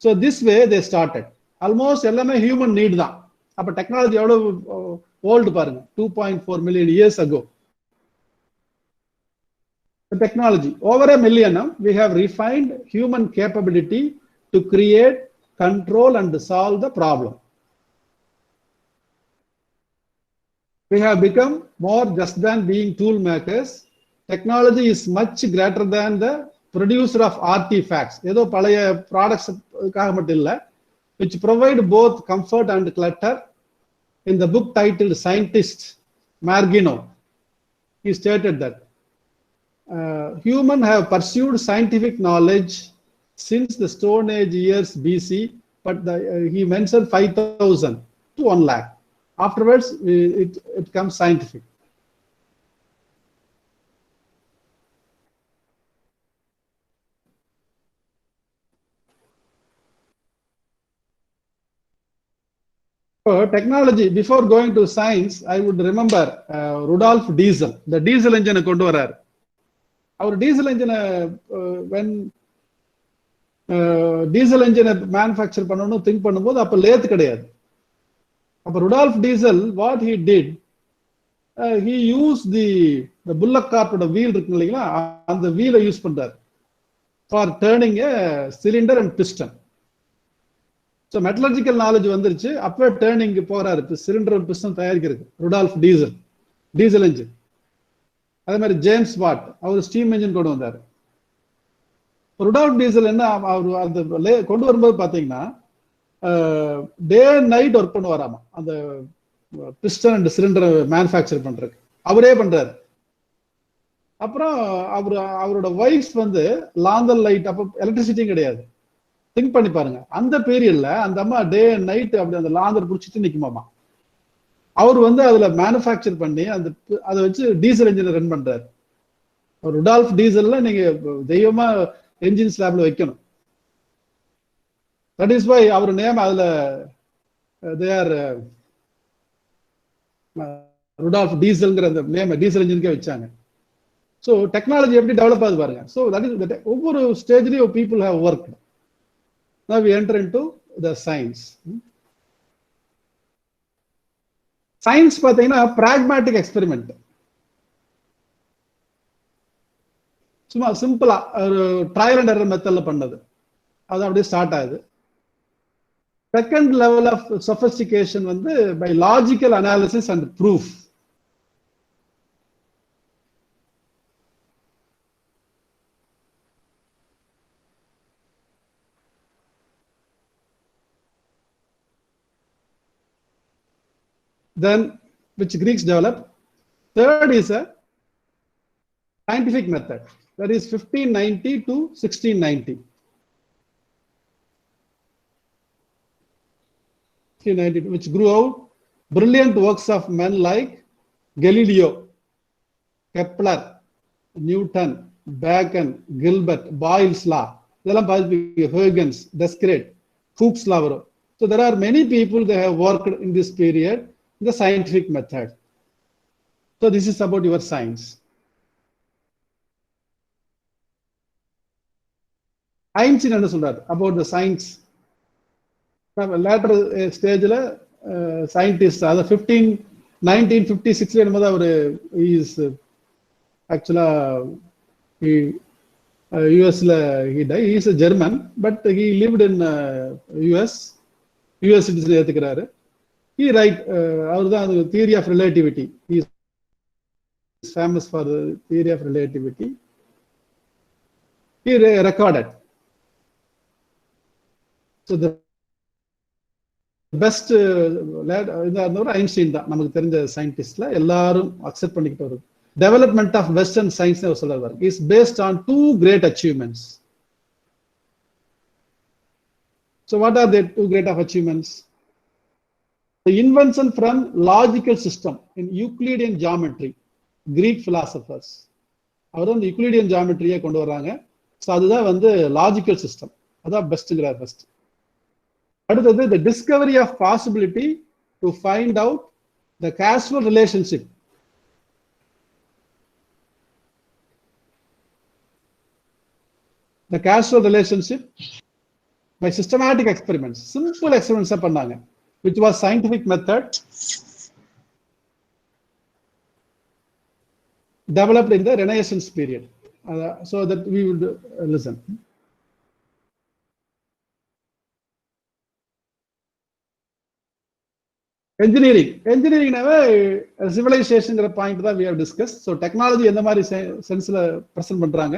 So this way they started. Almost எல்லாமே human need தான். அப்ப டெக்னாலஜி எவ்வளவு ஓல்டு பாருங்க, 2.4 million years ago. The technology over a millennium we have refined human capability to create, control and solve the problem. We have become more just than being tool makers. Technology is much greater than the producer of artifacts. ஏதோ பழைய ப்ராடக்ட்ஸ்க்காக மட்டும் இல்லை, which provide both comfort and clutter. In the book titled Scientist Margino, he stated that humans have pursued scientific knowledge since the Stone Age years BC, but he mentioned 5,000 to 1 lakh. Afterwards, it becomes scientific. Technology, before going to science, I would remember Rudolf Diesel, the diesel engine கொண்டு வரார். அவர் diesel engine when diesel engine manufacture பண்ணனும் think பண்ணும்போது அப்ப lathe கிடையாது. அப்ப Rudolf Diesel, what he did, he used the bullock cart ஓட wheel இருக்கு இல்லைங்களா, அந்த wheel யூஸ் பண்றார் for turning a cylinder and piston. So metallurgical knowledge வந்துருச்சு, அப்ப டர்னிங் போறாரு, சிலிண்டர் பிஸ்டன் தயாரிக்கிறது. Rudolf Diesel engine. அதே மாதிரி ஜேம்ஸ் வாட், அவர் ஸ்டீம் என்ஜின் கொண்டு வந்தாரு. ருடால்ஃப் டீசல் என்ன, அவர் அந்த கொண்டு வரும்போது பாத்தீங்கன்னா டே அண்ட் நைட் ஒர்க் பண்ணுவாராமா அந்த பிஸ்டன் அண்ட் சிலிண்டர் மேனுஃபேக்சர் பண்றதுக்கு. அவரே பண்றாரு. அப்புறம் அவரோட ஒய்ஃப் வந்து லாந்தல் லைட், அப்ப எலக்ட்ரிசிட்டியும் கிடையாது. திங்க் பண்ணி பாருங்க, அந்த பீரியட்ல அந்த அம்மா டே அண்ட் நைட் அப்படி அந்த லாந்தர் பிடிச்சிட்டு நிக்குமாமா. அவர் வந்து அதுல மேனுஃபேக்சர் பண்ணி அதை வச்சு டீசல் என்ஜினை ரன் பண்றாரு. ருடால்ஃப் டீசல்ல நீங்க தெய்வமா என்ஜின் ஸ்லாப்ல வைக்கணும். தட் இஸ் வை அவர் நேம் அதுல தே ஆர் ருடால்ஃப் டீசல்ங்கிற அந்த நேம் டீசல் என்ஜினுக்கே வச்சாங்க. ஸோ டெக்னாலஜி எப்படி டெவலப் ஆகுது பாருங்க. ஸோ தட் இஸ் ஒவ்வொரு ஸ்டேஜ்லயும் people have work. Now we enter into the science. Science பாத்தீங்கன்னா pragmatic experiment. சும்மா சிம்பிளா ஒரு ட்ரையல் அண்ட் எரர் மெத்தட்ல பண்ணது, அது அப்படியே ஸ்டார்ட் ஆகுது. செகண்ட் லெவல் ஆஃப் சொஃபிஸ்டிகேஷன் வந்து by logical analysis and proof. Then which Greeks developed. Third is a scientific method, that is 1590 to 1690. 1690, which grew out brilliant works of men like Galileo, Kepler, Newton, Bacon, Gilbert, Boyle's law, Huygens, Descartes, Hooke's law. So there are many people that have worked in this period in the scientific method. So this is about your science. Einstein என்ன சொல்றாரு about the science? Later stageல scientist அது 1956 என்னமோ அவர் is actually US he died. He is a German, but he lived in US citizen ஏத்துக்கிறாரு. He write அவர்தான் theory of relativity. He is famous for the theory of relativity. He recorded. So the best Einstein தான் நமக்கு தெரிஞ்ச சயின்டிஸ்ட்ல எல்லாரும் accept பண்ணிக்கிட்டு வருது. Development of Western science is based on two great achievements. So what are the two great achievements? The invention from logical system in Euclidean geometry. Greek philosophers அவர் வந்து Euclidean ஜியாமெட்ரியை கொண்டு வராங்க. So அதுதான் வந்து லாஜிக்கல் சிஸ்டம், அதான் பெஸ்ட்ங்கிறார் first. அடுத்தது the discovery of possibility to find out the causal relationship. The causal relationship by systematic experiments, simple experiments பண்ணாங்க, which was scientific method developed in the Renaissance period. So that we would listen. Engineering civilization point that we have discussed. So technology எந்த மாதிரி சென்ஸ்ல present பண்றாங்க,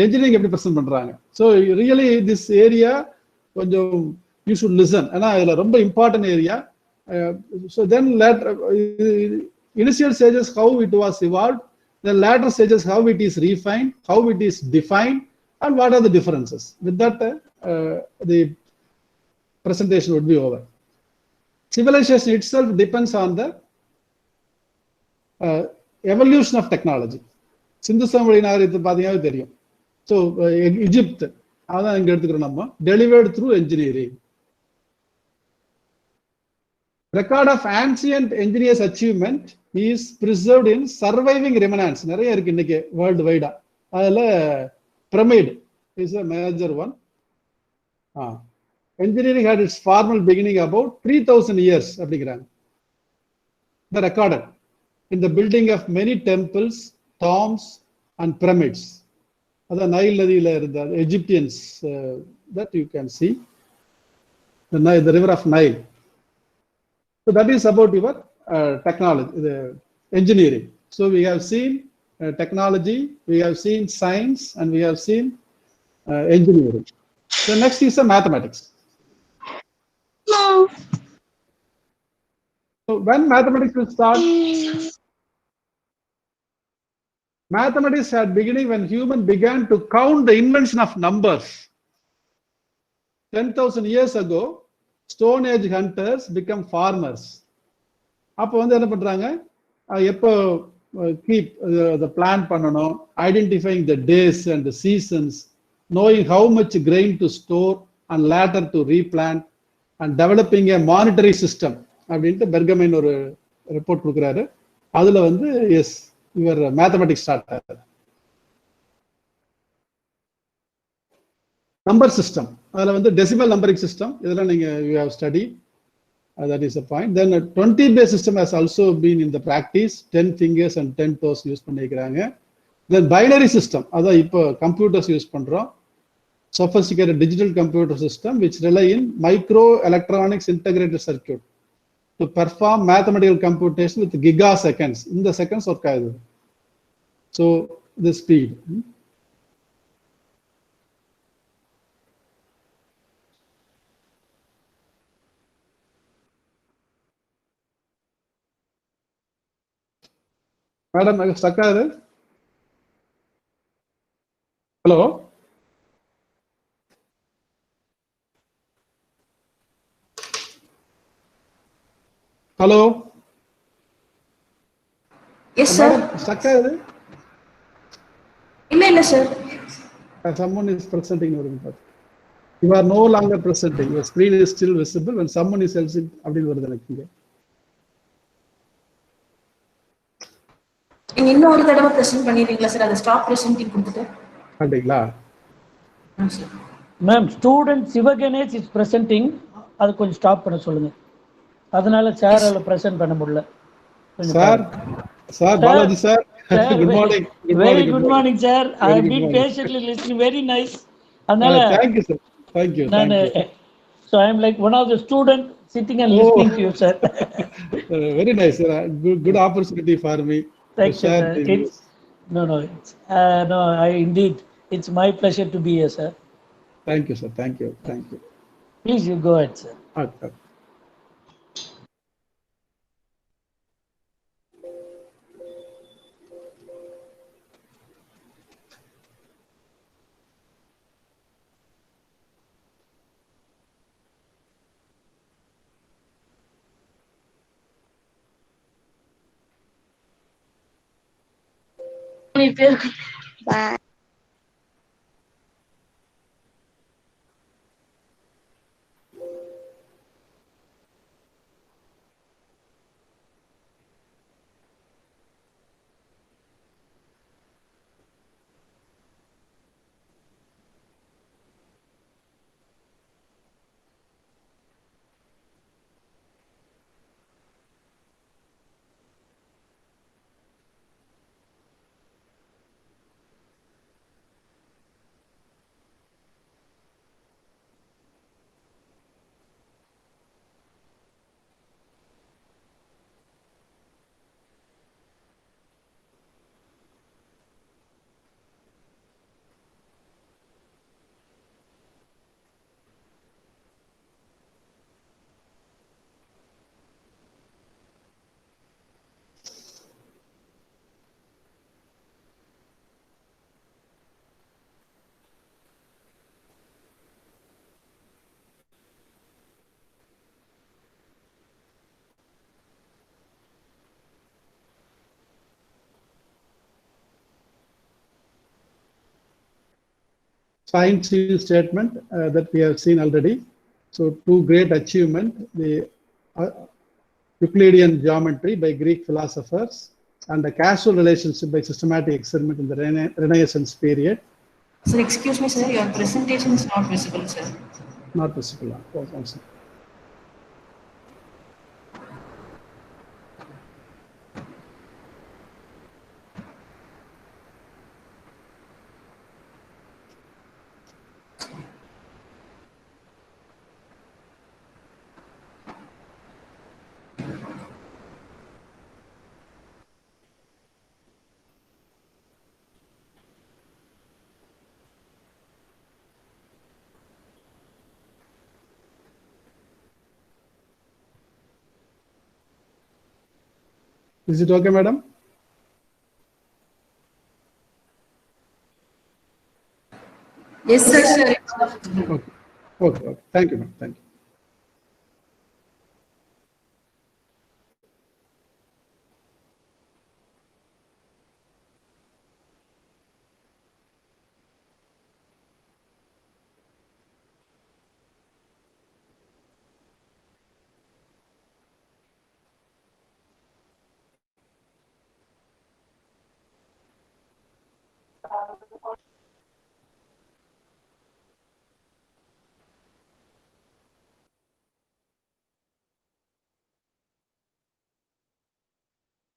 engineering எப்படி present பண்றாங்க. So really this area கொஞ்சம் you should listen, ஏன்னா இதுல ரொம்ப important area. So then later initial stages how it was evolved, the later stages how it is refined, how it is defined, and what are the differences. With that the presentation would be over. Civilization itself depends on the evolution of technology. சிந்து சமவெளி நாகரிகத்தை பார்த்தீங்கன்னா தெரியும். So Egypt அதான் இங்க எடுத்துக்கிறோம் நம்ம, delivered through engineering. Record of ancient engineers achievement is preserved in surviving remnants. நிறைய இருக்கு இன்னைக்கு வேர்ல்டு வைடா. அதுல pyramid is a major one. Engineering had its formal beginning about 3000 years அப்படிங்கிறாங்க. The recorded in the building of many temples, tombs and pyramids. அதான் Nile நதியில இருந்த Egyptians that you can see, the river of Nile. So that is about your technology, the engineering. So we have seen technology, we have seen science, and we have seen engineering. So next is the mathematics. So when mathematics will start? Mathematics had beginning when human began to count the invention of numbers. 10,000 years ago, Stone Age hunters become farmers. அப்போ வந்து என்ன பண்றாங்க, எப்போ keep the plan பண்ணணும், identifying the days and the seasons, knowing how much grain to store and later to replant, and developing a monetary system அப்படின்ட்டு பெர்கமைன் ஒரு report கொடுக்குறாரு. அதுல வந்து எஸ் இவர் மேத்தமெட்டிக்ஸ் ஸ்டார்ட் ஆகுது. நம்பர் சிஸ்டம், அதுல வந்து டெசிமல் நம்பரிங் சிஸ்டம், இதெல்லாம் நீங்க you have study, that is a point. Then a 20 base system has also been in the practice, 10 fingers and 10 toes use பண்ணிக்கிறாங்க. Then binary system, அதான் இப்போ computers use பண்றோம். Sophisticated digital computer system which rely in microelectronics integrated circuit to perform mathematical computation with gigaseconds. In the seconds work ஆகுது. So the speed. Madam, stuck ஆகுது. Hello. Hello. Yes, sir. Stuck ஆகுது. இல்ல இல்ல sir. Someone is presenting. You are no longer presenting. Your screen is still visible when someone is else அப்படின்னு வருது எனக்கு. நீங்க இன்னும் ஒரு தடவை பிரசன்ட் பண்ணிடுறீங்களா சார்? அதை ஸ்டாப் பிரசன்டிங் கொடுத்துட்டு. அப்படிங்களா? Ma'am student Sivaganesh is presenting, அது கொஞ்சம் ஸ்டாப் பண்ண சொல்லுங்க. அதனால சாரால பிரசன்ட் பண்ண முடியல. Sir Balaji sir, good morning. Very good morning sir. I have been patiently listening. Very nice. அதனால thank you sir. Thank you. So I am like one of the student sitting and listening to you sir. Very nice sir. Good opportunity for me. Thank you sir. It's no, indeed it's my pleasure to be here sir. Thank you sir. Thank you. Please you go ahead sir. Okay. Bye. Science statement that we have seen already. So two great achievement, the Euclidean geometry by Greek philosophers and the causal relationship by systematic experiment in the Renaissance period. Sir, excuse me sir, your presentation is not visible sir. Not visible. Also. Is it okay, madam? Yes, sir. Okay. Thank you, ma'am. Thank you.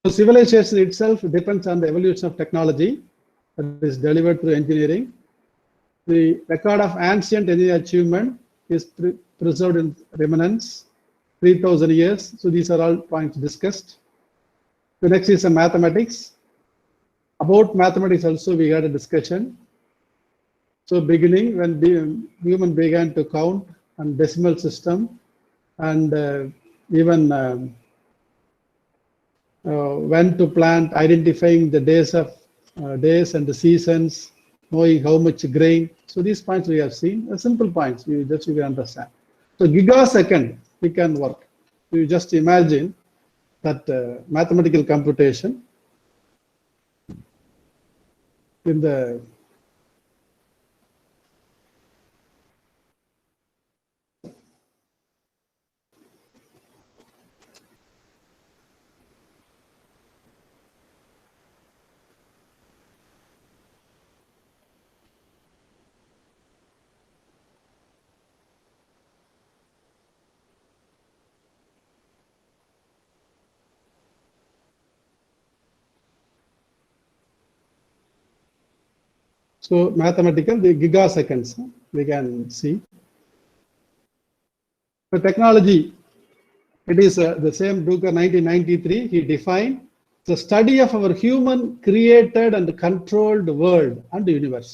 So civilization itself depends on the evolution of technology that is delivered through engineering. The record of ancient engineering achievement is preserved in remnants, 3,000 years. So these are all points discussed. The next is some mathematics. About mathematics also we had a discussion. So beginning when the human began to count and decimal system and even when to plant, identifying the days and the seasons, knowing how much grain. So these points we have seen, simple points, you can understand. So gigasecond we can work. You just imagine that mathematical computation in the So mathematical, the gigaseconds, we can see. The technology, it is the same Drucker 1993, he defined the study of our human created and controlled world and universe.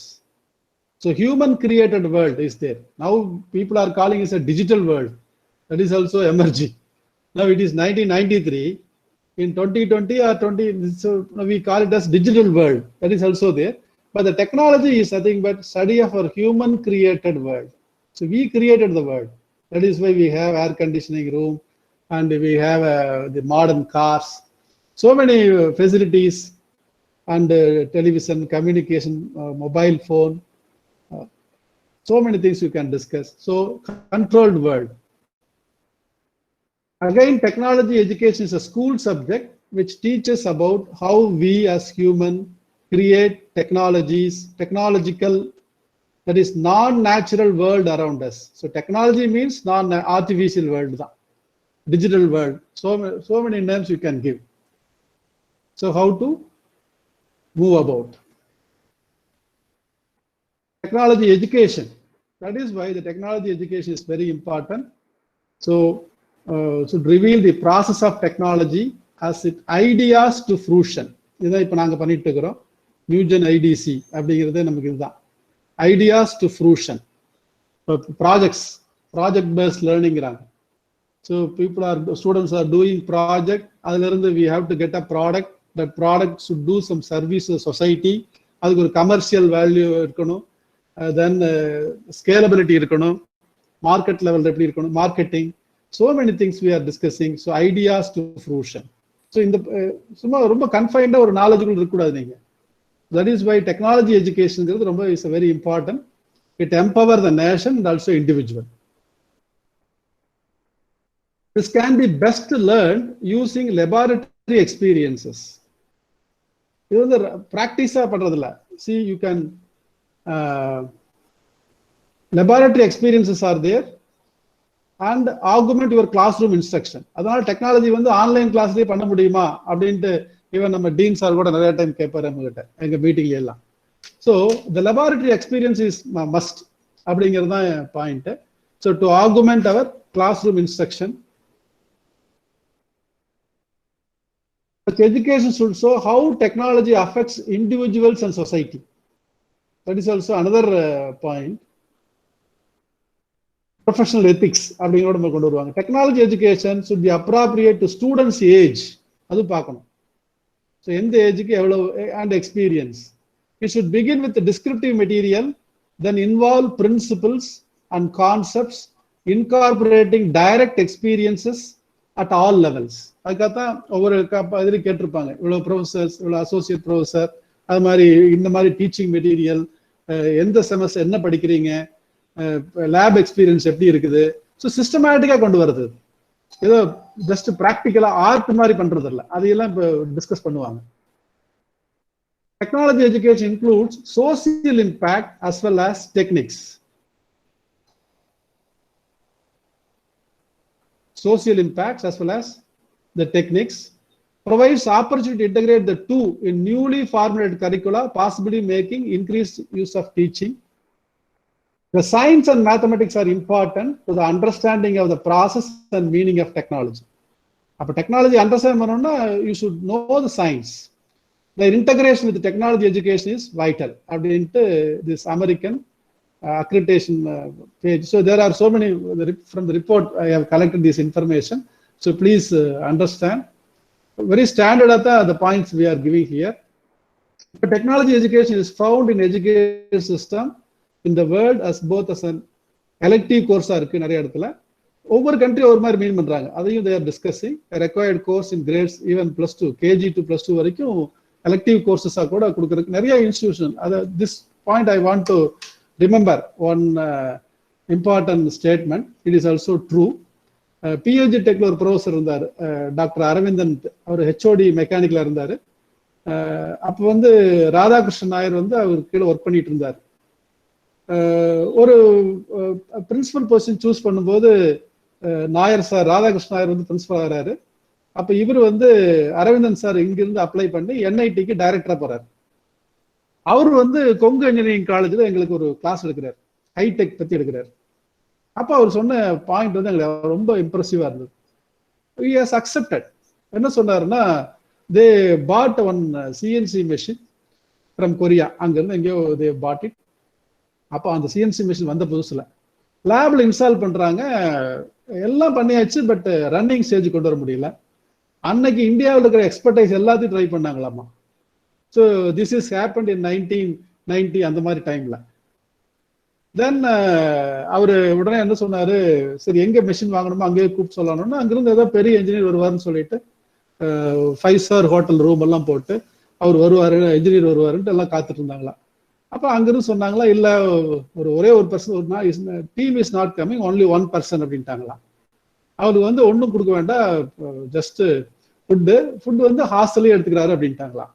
So human created world is there. Now people are calling it a digital world. That is also emerging. Now it is 1993. In 2020 or 20, so we call it as digital world. That is also there. But the technology is nothing but study of our human created world. So we created the world. That is why we have air conditioning room and we have the modern cars. So many facilities and television, communication, mobile phone. So many things you can discuss. So controlled world. Again, technology education is a school subject which teaches about how we as human create technologies, technological, that is non-natural world around us. So technology means non-artificial world, digital world. So many names you can give. So how to move about. Technology education. That is why the technology education is very important. So should reveal the process of technology as it ideas to fruition. இதை இப்போ நாங்கள் பண்ணிட்டு இருக்கிறோம். Newgen ITC அப்படிங்கிறது நமக்கு இதுதான். Ideas to fruition. Projects, project based learning. So students are doing project. அதிலிருந்து we have to get a product. That product should do some service to society. அதுக்கு ஒரு commercial value இருக்கணும். Then scalability இருக்கணும். Market level எப்படி இருக்கணும். Marketing. So many things we are discussing. So ideas to fruition. So in the சும்மா ரொம்ப கன்ஃபைன்டா ஒரு நாலேஜ்க்குள்ள இருக்க கூடாது நீங்க. That is why technology education is very important. It empowers the nation and also individual. This can be best learned using laboratory experiences. இது வந்து பிராக்டிஸா பண்றதில்ல. See, you can laboratory experiences are there and augment your classroom instruction. அதனால technology வந்து online கிளாஸ்லயே பண்ண முடியுமா அப்படின்ட்டு even நம்ம dean sir கூட நிறைய டைம் கேட்பாரு நம்ம கிட்ட எங்க மீட்டிங்ல எல்லாம். So the laboratory experience is must அப்படிங்கிறது தான் பாயிண்ட். So to augment our classroom instruction. Education should show how technology affects individuals and society. That is also another point. Professional ethics அப்படிங்கறத நம்ம கொண்டு வருவாங்க. Technology education should be appropriate to students' age. அது பார்க்கணும். So எந்த ஏஜுக்கு எவ்வளவு and experience. It should begin with the descriptive material, then involve principles and concepts, incorporating direct experiences at all levels. அதுக்காகத்தான் ஒவ்வொரு இதில் கேட்டிருப்பாங்க, இவ்வளவு ப்ரொஃபசர்ஸ், இவ்வளவு அசோசியேட் ப்ரொஃபசர், அது மாதிரி இந்த மாதிரி டீச்சிங் மெட்டீரியல், எந்த செமஸ்டர் என்ன படிக்கிறீங்க, லேப் எக்ஸ்பீரியன்ஸ் எப்படி இருக்குது. ஸோ சிஸ்டமேட்டிக்காக கொண்டு வருது. ஏதோ ஜஸ்ட் ப்ராக்டிக்கலா ஆர்ட் மாதிரி பண்றது இல்லை, அதையெல்லாம் இப்போ டிஸ்கஸ் பண்ணுவாங்க. Technology education includes social impact as well as techniques. Social impacts as well as the techniques provides opportunity to integrate the two in newly formulated curricula, possibly making increased use of teaching. The science and mathematics are important to the understanding of the process and meaning of technology. அப்ப technology understand பண்ணனும்னா you should know the science. The integration with the technology education is vital. அப்படின்ட்டு this American accreditation page. So there are so many from the report I have collected this information. So please understand. Very standard at the points we are giving here. But technology education is found in education system in the world as both as an elective course இருக்கு நிறைய இடத்துல. ஒவ்வொரு country ஒரு மாதிரி மீன் பண்றாங்க. அதையும் they are discussing. A required course in grades even +2, KG to +2 வரைக்கும் elective courses கூட கொடுக்கறதுக்கு நிறைய institution. This point I want to remember one important statement. It is also true. PUG டெக்ல ஒரு ப்ரொஃபசர் இருந்தார், டாக்டர் அரவிந்தன். அவர் HOD மெக்கானிக்கல இருந்தாரு. அப்போ வந்து ராதாகிருஷ்ணன் நாயர் வந்து அவர் கீழே ஒர்க் பண்ணிட்டு இருந்தார். ஒரு பிரின்சிபல் பொசிஷன் சூஸ் பண்ணும்போது நாயர் சார், ராதாகிருஷ்ணன் நாயர் வந்து பிரின்சிபல் ஆகிறாரு. அப்ப இவர் வந்து அரவிந்தன் சார் இங்கிருந்து அப்ளை பண்ணி NITக்கு டைரக்டரா போறாரு. அவர் வந்து கொங்கு இன்ஜினியரிங் காலேஜில் எங்களுக்கு ஒரு கிளாஸ் எடுக்கிறார், ஹைடெக் பற்றி எடுக்கிறார். அப்போ அவர் சொன்ன பாயிண்ட் வந்து எங்களுக்கு ரொம்ப இம்ப்ரெசிவாக இருந்தது. He has accepted. என்ன சொன்னாருன்னா, they put one CNC machine from Korea, அங்கேருந்து எங்கேயோ தே பாட் இட். அப்போ அந்த சிஎன்சி மிஷின் வந்த புதுசில் லேபில் இன்ஸ்டால் பண்ணுறாங்க, எல்லாம் பண்ணியாச்சு, பட் ரன்னிங் ஸ்டேஜ் கொண்டு வர முடியல. அன்னைக்கு இந்தியாவில் இருக்கிற எக்ஸ்பர்டைஸ் எல்லாத்தையும் ட்ரை பண்ணாங்களாமா. So this is happened in 1990 அந்த மாதிரி டைமில். தென் அவர் உடனே என்ன சொன்னார், சரி எங்கே மெஷின் வாங்கணுமோ அங்கேயே கூப்பிட்டு சொல்லணும்னா, அங்கிருந்து ஏதோ பெரிய இன்ஜினியர் வருவார்னு சொல்லிட்டு 5 ஸ்டார் ஹோட்டல் ரூம் எல்லாம் போட்டு அவர் வருவார், இன்ஜினியர் வருவாருன்ட்டு எல்லாம் காத்துட்டு இருந்தாங்களா. அப்போ அங்கிருந்து சொன்னாங்களா, இல்லை ஒரே ஒரு person, team is not coming, only 1 person அப்படின்ட்டாங்களா. அவருக்கு வந்து ஒன்றும் கொடுக்க வேண்டாம், ஜஸ்ட் ஃபுட்டு வந்து ஹாஸ்டல்லே எடுத்துக்கிறாரு அப்படின்ட்டாங்களா.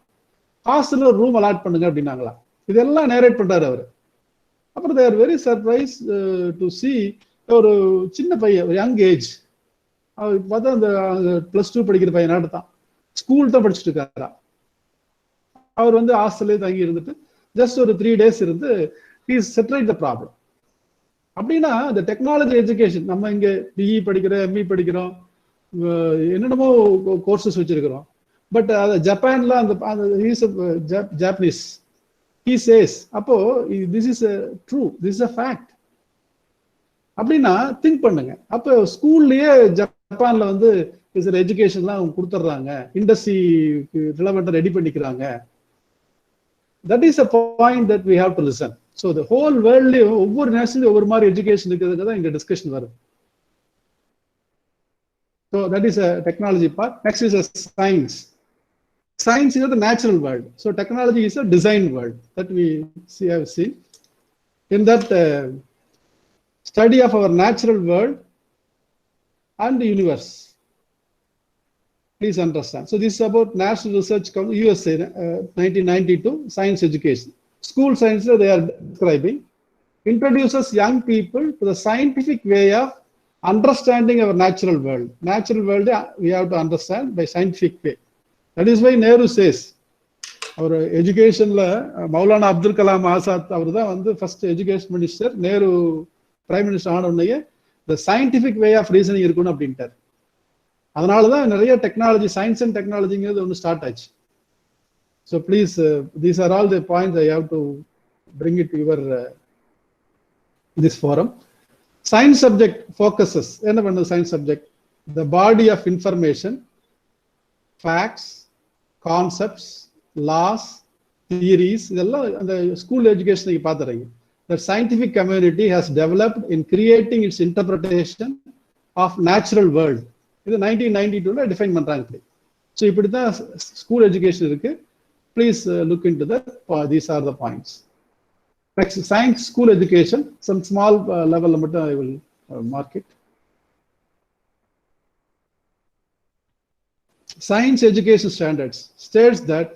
ஹாஸ்டல்ல ஒரு ரூம் அலாட் பண்ணுங்க அப்படின்னாங்களா. இதெல்லாம் நேரேட் பண்றாரு அவரு. அப்புறம் தேர் வெரி சர்ப்ரைஸ் டு சி, ஒரு சின்ன பையன், யங் ஏஜ், அவர் பார்த்தா அந்த +2 படிக்கிற பையனாட்டு தான், ஸ்கூல் தான் படிச்சுட்டு இருக்காரா. அவர் வந்து ஹாஸ்டல்லே தங்கி இருந்துட்டு ஜஸ்ட் ஒரு 3 days இருந்து he settled the problem. அப்படின்னா இந்த டெக்னாலஜி எஜுகேஷன், நம்ம இங்க பிஇ படிக்கிறோம், எம்இ படிக்கிறோம், என்னென்னமோ கோர்சஸ் வச்சிருக்கிறோம். பட் ஜப்பான்ல அந்த ஜாப்பனீஸ் he says, அப்போ this is a true, this is a fact. அப்படின்னா திங்க் பண்ணுங்க. அப்போ ஸ்கூல்லயே ஜப்பான்ல வந்து எஜுகேஷன்லாம் கொடுத்துட்றாங்க, இண்டஸ்ட்ரி ரிலவெண்டா ரெடி பண்ணிக்கிறாங்க. That is a point that we have to listen. So the whole world, ஒவ்வொரு நேஷனல் ஒவ்வொரு மாதிரி எஜுகேஷன் இருக்கிறதுக்கு தான் இங்க டிஸ்கஷன் வரும். So that is a technology part. Next is a science. Science is the natural world. So technology is a design world that we have seen. In that study of our natural world and the universe. Please understand. So this is about National Research Council, USA, 1992, science education. School science they are describing, introduces young people to the scientific way of understanding our natural world. Natural world we have to understand by scientific way. That is why Nehru says, our education la Maulana Abdul Kalam Azad அவர் தான் வந்து first education minister, Nehru prime minister ஆன உடனே the scientific way of reasoning இருக்கணும் அப்படின்ட்டார். அதனால தான் நிறைய technology, science and டெக்னாலஜிங்கிறது ஒன்று ஸ்டார்ட் ஆச்சு. So please, these are all the points I have to bring it your this forum. Science subject focuses என்ன பண்ணுது? Science subject the body of information, facts, concepts, laws, theories, இதெல்லாம் அந்த school education நீங்கள் பார்த்துறீங்க. The scientific community has developed in creating its interpretation of natural world. இது 1992 define பண்றாங்க. So இப்படி தான் school education இருக்கு. Please look in to these are the points. Next science school education, some small லெவல்ல மட்டும் I will mark it. Science education standards states that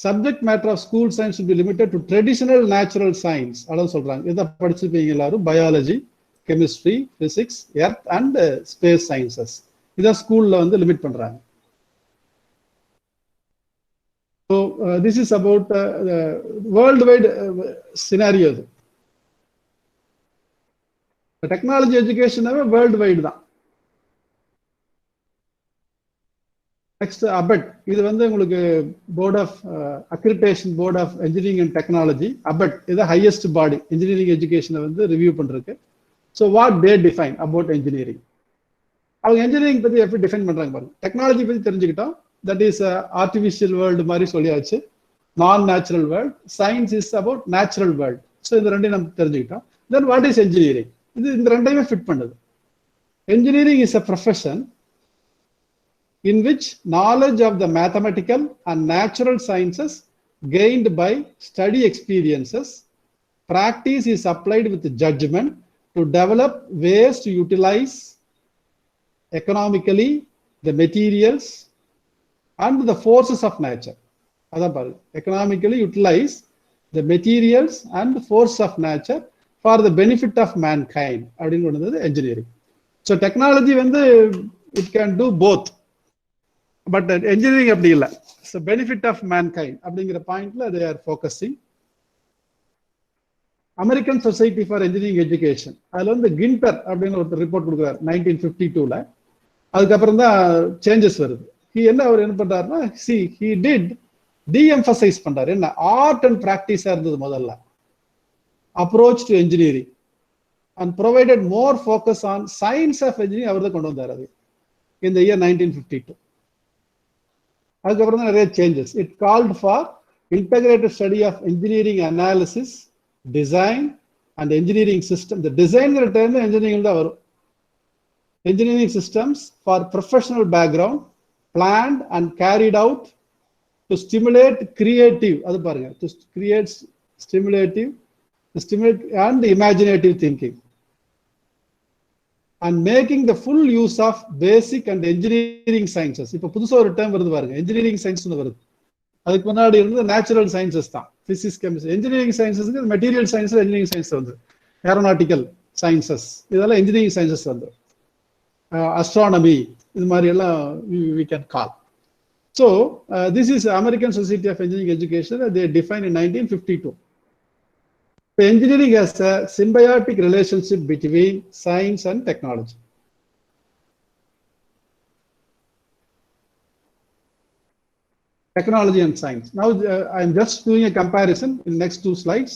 subject matter of school science should be limited to traditional natural science. அதான் சொல்றாங்க. இதை படிச்சிருப்பீங்க எல்லாரும், biology, chemistry, physics, earth and space sciences. இதான் ஸ்கூல்ல வந்து லிமிட் பண்றாங்க. So this is about worldwide scenario. Technology எஜுகேஷனாவே வேர்ல்டு வைடு தான். நெக்ஸ்ட் அபெட், இது வந்து உங்களுக்கு board of accreditation, board of engineering and technology. ABET இது ஹையஸ்ட் பாடி இன்ஜினியரிங் எஜுகேஷனை வந்து ரிவ்யூ பண்றதுக்கு. So what they define about engineering, அவங்க இன்ஜினியரிங் பத்தி எப்படி டிஃபைன் பண்றாங்க பாருங்க. டெக்னாலஜி பத்தி தெரிஞ்சுக்கிட்டோம், தட் இஸ் ஆர்டிஃபிஷியல் வேர்ல்டு மாதிரி சொல்லியாச்சு, நான் natural world. Science is about natural world. So இந்த ரெண்டையும் நம்ம தெரிஞ்சுக்கிட்டோம். தென் வாட் இஸ் இன்ஜினியரிங், இது இந்த ரெண்டையுமே ஃபிட் பண்ணுது. Engineering is a profession in which knowledge of the mathematical and natural sciences gained by study experiences, practice is applied with judgment to develop ways to utilize economically the materials and the forces of nature. Economically utilize the materials and the force of nature for the benefit of mankind. Engineering. So technology, when it can do both, but engineering apdi illa. So benefit of mankind அப்படிங்கிற பாயிண்ட்ல they are focusing. American society for engineering education, அதுல வந்து kinder அப்படின்னு ஒரு report கொடுக்குறாரு 1952ல. அதுக்கப்புறம் தான் changes வருது. அவர் என்ன பண்றாருன்னா, he did de-emphasize பண்றாரு. என்ன ஆர்ட் அண்ட் பிராக்டிஸா இருந்தது முதல்ல, approach to engineering, and provided more focus on science of engineering. அவர் தான் கொண்டு வந்தார் அது இந்த இயர் 1952. அதுக்கப்புறம் தான் நிறைய changes. It called for integrated study of engineering analysis, design and engineering system. இந்த டிசைன்ங்கிற டேர்ம் இன்ஜினியரிங் தான் வரும். Engineering systems for professional background, planned and carried out to stimulate creative, adu parunga, to create stimulate and imaginative thinking, and making the full use of basic and engineering sciences. ipo pudusa oru term varudhu parunga, engineering science nu varudhu. adukku munadi irundha natural sciences thaan, physics, chemistry. engineering sciences ku material science, engineering science vandu, aeronautical sciences idella engineering sciences vandu. Astronomy, this we can call. So this is American Society of Engineering Education. They defined in 1952. So, engineering has a symbiotic relationship between science and technology. Technology and science. Now I am just doing a comparison in next two slides.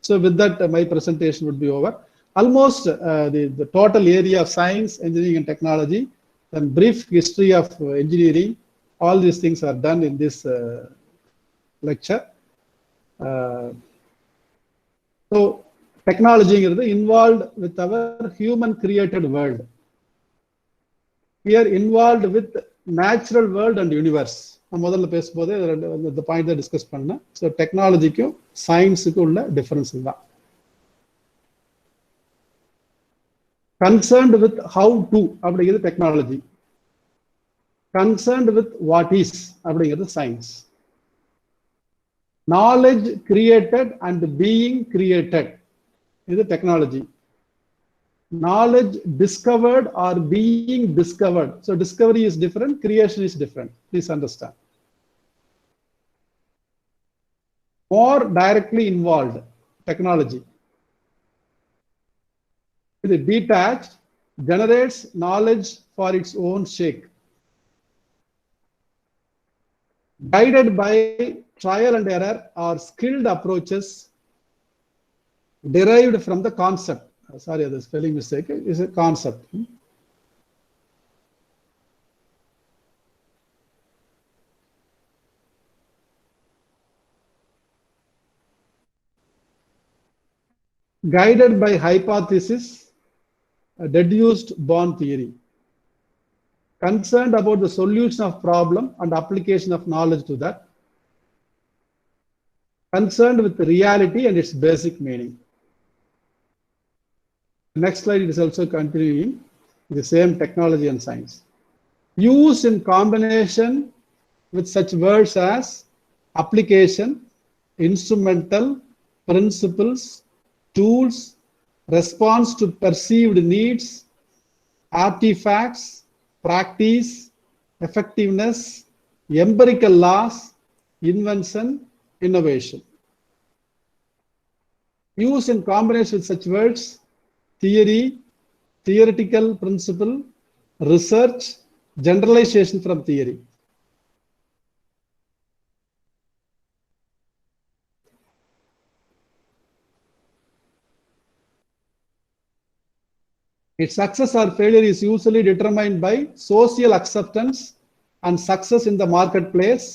So with that my presentation would be over. Almost the total area of science, engineering and technology, and brief history of engineering, all these things are done in this lecture. So technology is involved with our human created world. We are involved with natural world and universe. The point that discussed. So technology ku science ku ulla difference illa. Concerned with how to, அப்படிங்கிறது technology. Concerned with what is, அப்படிங்கிறது science. Knowledge created and being created, இது technology. Knowledge discovered or being discovered. So discovery is different, creation is different. Please understand. More directly involved, technology. The detached generates knowledge for its own sake, guided by trial and error or skilled approaches derived from the concept. Sorry, the spelling mistake is a concept. Guided by hypothesis, deduced born theory, concerned about the solution of problem and application of knowledge to that, concerned with reality and its basic meaning. Next slide, it is also continuing the same technology and science. Used in combination with such words as application, instrumental, principles, tools, response to perceived needs, artifacts, practice, effectiveness, empirical laws, invention, innovation. Use in combination with such words: theory, theoretical principle, research, generalization from theory. Its success or failure is usually determined by social acceptance and success in the marketplace.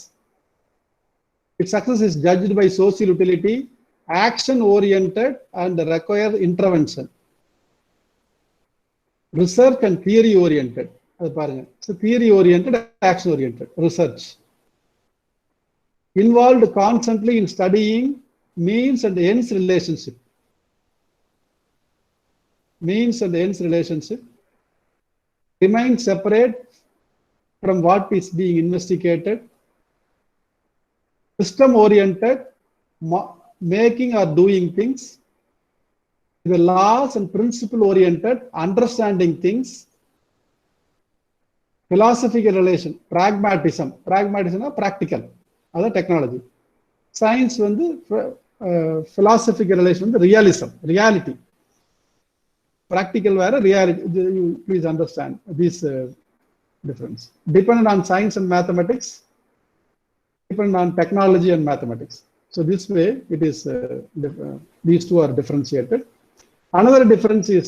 Its success is judged by social utility, action-oriented, and require intervention. Research and theory-oriented. So theory-oriented, action-oriented. Research. Involved constantly in studying means and ends relationship. Means and ends relationship. Remain separate from what is being investigated. System oriented, making or doing things. The laws and principle oriented, understanding things. Philosophical relation, pragmatism. Pragmatism is practical. That's technology. Science philosophical relation with realism, reality. Practical where reality. You please understand this difference. Dependent on science and mathematics, dependent on technology and mathematics. So this way, it is these two are differentiated. Another difference is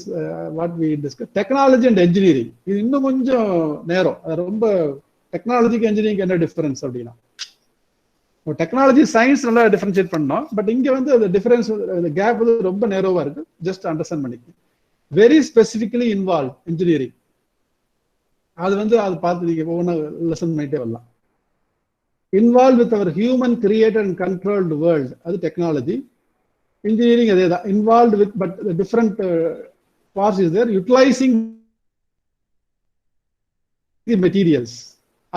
what we discussed: technology and engineering. இது இன்னும் கொஞ்சம் நேரம். ரொம்ப டெக்னாலஜிக்கு engineering என்ன difference அப்படின்னா, technology science நல்லா differentiate பண்ணோம். But இங்க வந்து அந்த டிஃபரன்ஸ், அந்த கேப் வந்து ரொம்ப நேரோவா இருக்கு. ஜஸ்ட் அண்டர்ஸ்டாண்ட் பண்ணிக்கணும். வெரி ஸ்பெசிஃபிக்கலி இன்வால்வ் இன்ஜினியரிங், அது வந்து அது பார்த்து நீங்க ஒவ்வொன்று லெசன் பண்ணிட்டே வரலாம். Involve with our human created and controlled world, அது டெக்னாலஜி. இன்ஜினியரிங் அதே தான், involve with but different parts is there, utilising the materials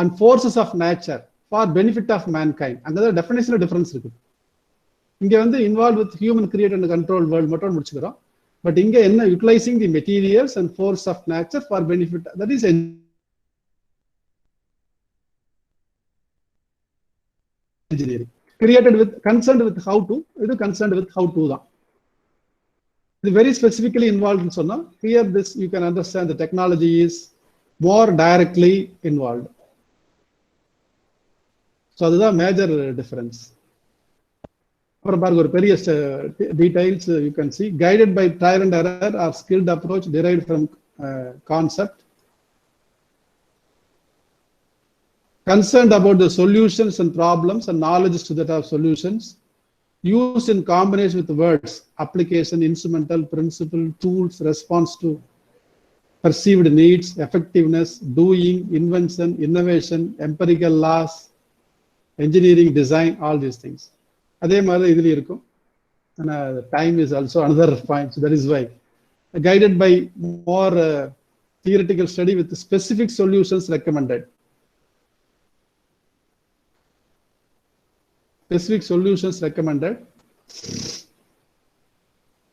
and forces of nature for benefit of mankind. அங்கதான் டெஃபினேஷன் டிஃபரன்ஸ் இருக்கு. இங்க வந்து involve with human created and control world மட்டும் முடிச்சுக்கிறோம். But இங்க என்ன, utilising the materials and force of nature for benefit, that is engineering. Created with, concerned with how to, it is concerned with how to தான். இது very specifically involved in சொன்னா, here this you can understand the technology is more directly involved. So அதுதான் major difference. அப்புறம் பாருங்க ஒரு பெரிய details you can see. Guided by trial and error or skilled approach derived from concept. Concerned about the solutions and problems and knowledge to that of solutions. Used in combination with words, application, instrumental, principle, tools, response to perceived needs, effectiveness, doing, invention, innovation, empirical laws, engineering, design, all these things. அதே மாதிரி இதுல இருக்கும். Time is also another point. So that is why guided by more theoretical study with specific solutions recommended. Specific solutions recommended.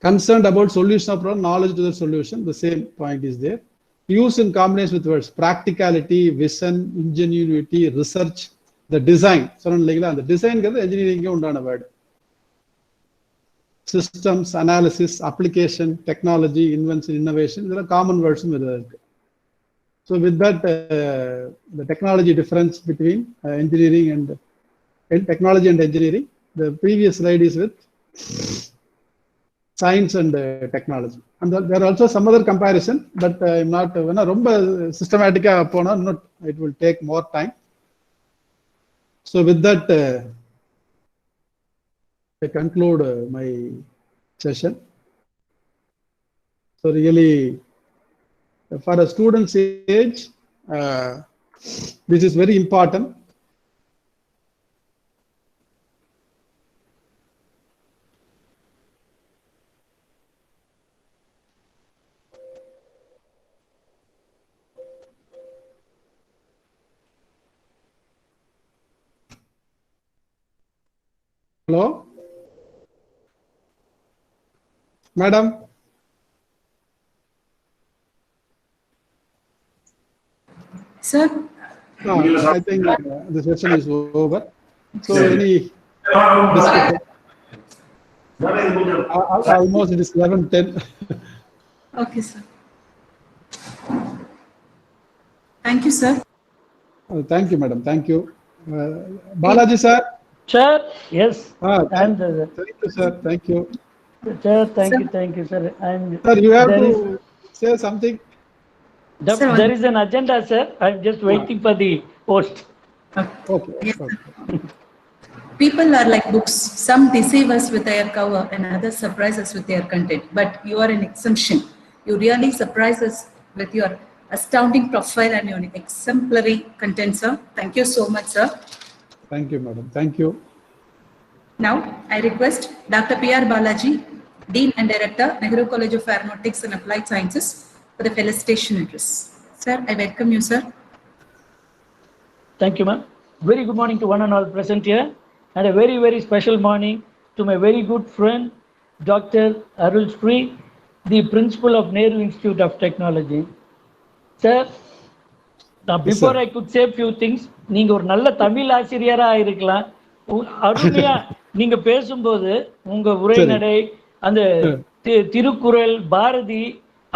Concerned about solution of problem, knowledge to the solution, the same point is there. Use in combination with words, practicality, vision, ingenuity, research, the design. The design is engineering word. Systems, analysis, application, technology, invention, innovation, there are common words. So with that, the technology difference between engineering and technology and engineering. The previous slide is with science and technology. And there are also some other comparison, but I'm not romba systematic pona, not, it will take more time. So with that, I conclude my session. So really, for a student's age, this is very important. Hello, madam. Sir, No, I think the session is over. So any discussion? Almost it is 11:10. okay, sir. Thank you, sir. Thank you, madam. Thank you. Balaji, sir. Sir, yes. Thank you, sir. Thank you. Sir, thank you, sir. And sir, you have to say something. There is an agenda, sir. I'm just waiting for the post. Okay. Yes, people are like books. Some deceive us with their cover and others surprise us with their content. But you are an exemption. You really surprise us with your astounding profile and your exemplary content, sir. Thank you so much, sir. Thank you, madam. Thank you. Now, I request Dr. P.R. Balaji, Dean and Director, Nehru College of Aeronautics and Applied Sciences, for the felicitation address. Sir, I welcome you, sir. Thank you, ma'am. Very good morning to one and all present here, and a very, very special morning to my very good friend, Dr. Arul Sri, the principal of Nehru Institute of Technology. Sir, now before I could say a few things, நீங்க ஒரு நல்ல தமிழ் ஆசிரியரா இருக்கலாம், அருமையா நீங்க பேசும்போது உங்க உரைநடை, அந்த திருக்குறள், பாரதி,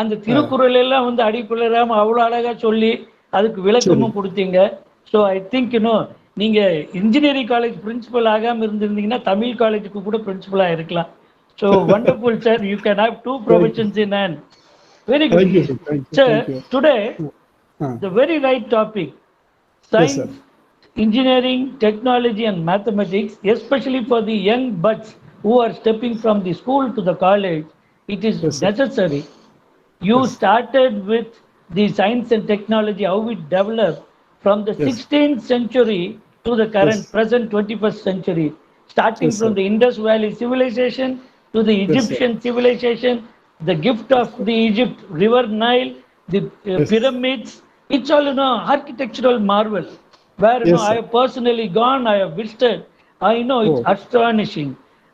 அந்த திருக்குறள் எல்லாம் வந்து அடிப்பிளராம அவ்வளவு அழகா சொல்லி அதுக்கு விளக்கமும் கொடுத்தீங்க. ஸோ ஐ திங்க் நீங்க இன்ஜினியரிங் காலேஜ் பிரின்சிபல் ஆகாம இருந்திருந்தீங்கன்னா தமிழ் காலேஜுக்கு கூட பிரின்சிபலா இருக்கலாம். So wonderful sir, you can have 2 professions in hand. Very good. Thank you, sir. Thank you. Sir, Thank you. today Ah. the very right topic, Yes, science, sir. engineering, technology and mathematics, especially for the young buds who are stepping from the school to the college, it is Yes, sir. necessary. You Yes. started with the science and technology, how it developed from the Yes. 16th century to the current Yes. present 21st century, starting Yes, from sir. the Indus Valley civilization to the sir. Egyptian civilization, the gift of the Egypt river Nile, the Yes. pyramids. It's all architectural marvel. Where Yes, I sir. have personally gone, I have visited. I know it's Oh. astonishing.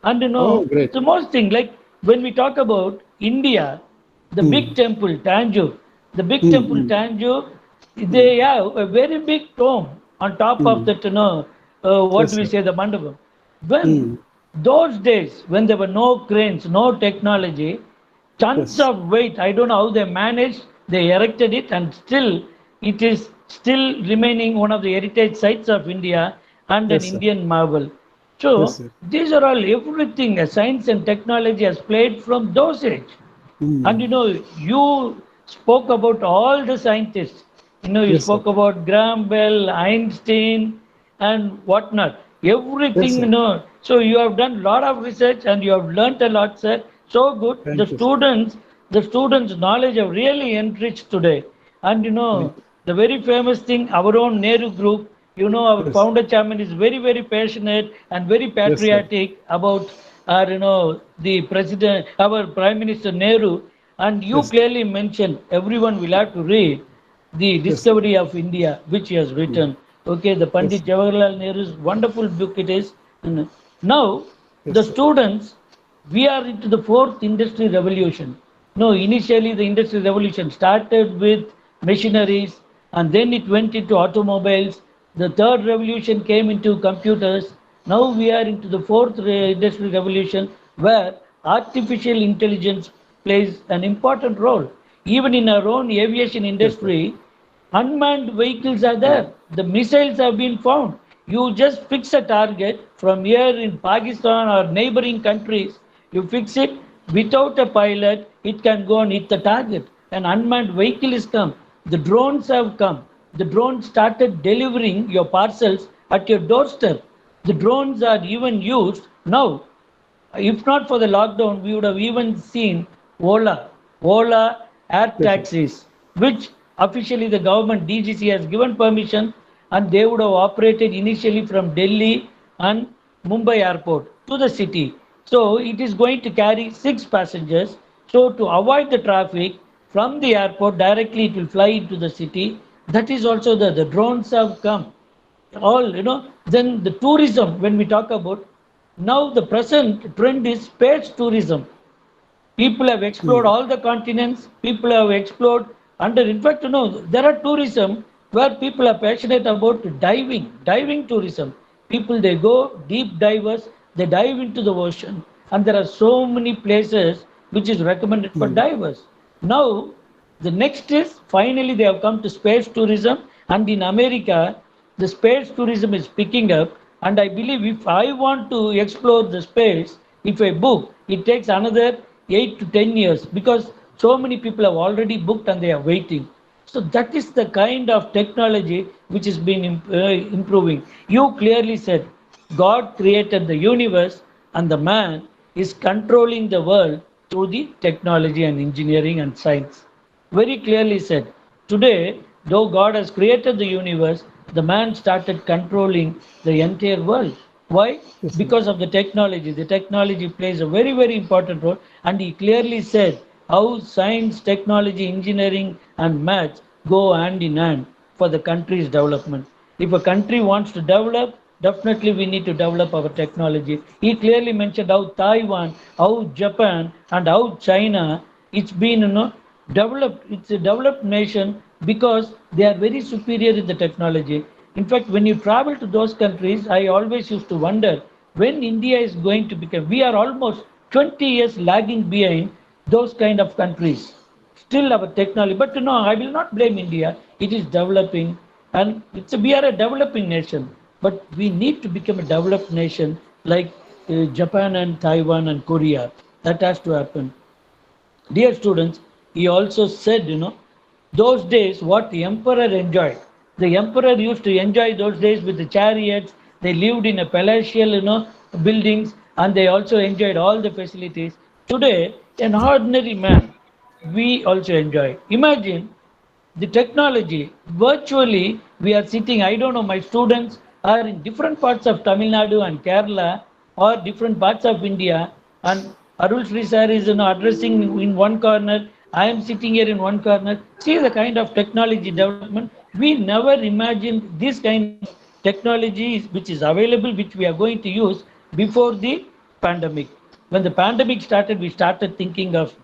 And Oh, great. the most thing, like when we talk about India, the big temple, Tanjore, the big temple, Tanjore, they have a very big tomb on top of that, what Yes, do we sir. say, the mandapam. When those days, when there were no cranes, no technology, tons Yes. of weight, I don't know how they managed, they erected it, and still it is still remaining one of the heritage sites of India and Yes, an sir. Indian marvel. So Yes, sir. these are all everything science and technology has played from those age. And you spoke about all the scientists. You Yes, spoke sir. about Graham Bell, Einstein, and whatnot. Everything, Yes, sir. So you have done a lot of research and you have learnt a lot, sir. So good. Thank The you, sir. students' knowledge have really enriched today. And Thank the very famous thing, our own Nehru Group, our Yes. founder chairman is very, very passionate and very Yes, sir. patriotic about our, the president, our Prime Minister Nehru. And you Yes. clearly mentioned everyone will have to read the Discovery of India, which he has written. Okay, the Pandit Jawaharlal Nehru's wonderful book it is. And now, Yes, the sir. students, we are into the fourth industry revolution. No, initially the industrial revolution started with machineries and then it went into automobiles. The third revolution came into computers. Now we are into the fourth industrial revolution where artificial intelligence plays an important role. Even in our own aviation industry, unmanned vehicles are there. The missiles have been found. You just fix a target from here in Pakistan or neighboring countries. You fix it without a pilot, it can go and hit the target. An unmanned vehicle is come. The drones have come. The drones started delivering your parcels at your doorstep. The drones are even used now. If not for the lockdown, we would have even seen Ola air taxis, which officially the government DGC has given permission, and they would have operated initially from Delhi and Mumbai airport to the city. So it is going to carry 6 passengers. So to avoid the traffic from the airport, directly it will fly into the city. That is also the drones have come. All, then the tourism, when we talk about, now the present trend is space tourism. People have explored all the continents. People have explored in fact, there are tourism where people are passionate about diving tourism. People, they go deep divers, they dive into the ocean, and there are so many places which is recommended for divers. Now, the next is finally they have come to space tourism, and in America, the space tourism is picking up. And I believe if I want to explore the space, if I book, it takes another 8 to 10 years because so many people have already booked and they are waiting. So that is the kind of technology which has been improving. You clearly said God created the universe and the man is controlling the world through the technology and engineering and science. Very clearly said. Today, though God has created the universe, the man started controlling the entire world. Why? Because of the technology. The technology plays a very, very important role. And he clearly said how science, technology, engineering, and maths go hand in hand for the country's development. If a country wants to develop, definitely we need to develop our technology. He clearly mentioned how Taiwan, how Japan, and how China, it's been, developed. It's a developed nation because they are very superior in the technology. In fact, when you travel to those countries, I always used to wonder when India is going to become, we are almost 20 years lagging behind those kind of countries. Still our technology, but no, I will not blame India. It is developing, and we are a developing nation, but we need to become a developed nation like Japan and Taiwan and Korea. That has to happen. Dear students, he also said, those days what the emperor enjoyed. The emperor used to enjoy those days with the chariots. They lived in a palatial, buildings, and they also enjoyed all the facilities. Today, an ordinary man, we also enjoy. Imagine the technology. Virtually, we are sitting, I don't know, my students are in different parts of Tamil Nadu and Kerala or different parts of India, and Arul Sri sir is addressing in one corner. I am sitting here in one corner. See the kind of technology development. We never imagined this kind of technology which is available, which we are going to use before the pandemic. When the pandemic started, we started thinking of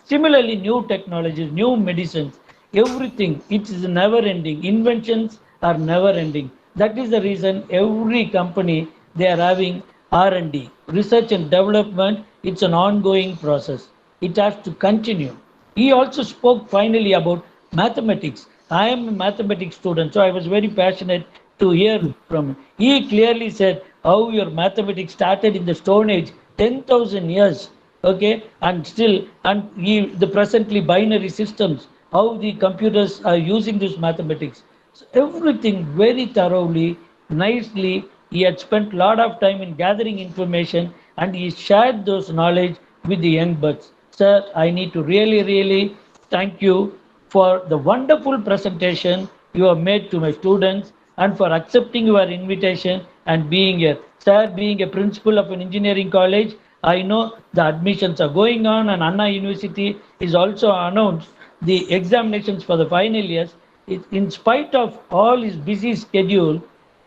similarly new technologies, new medicines, everything. It is never ending. Inventions are never ending. That is the reason every company, they are having R&D, research and development. It's an ongoing process. It has to continue. He also spoke finally about mathematics. I am a mathematics student, so I was very passionate to hear from him. He clearly said how your mathematics started in the Stone Age, 10,000 years, okay, and still, and the presently binary systems, how the computers are using this mathematics. So everything very thoroughly, nicely. He had spent a lot of time in gathering information, and he shared those knowledge with the young buds. Sir, I need to really thank you for the wonderful presentation you have made to my students and for accepting your invitation and being here. Sir, being a principal of an engineering college, I know the admissions are going on, and Anna University is also announced the examinations for the final years. In spite of all his busy schedule,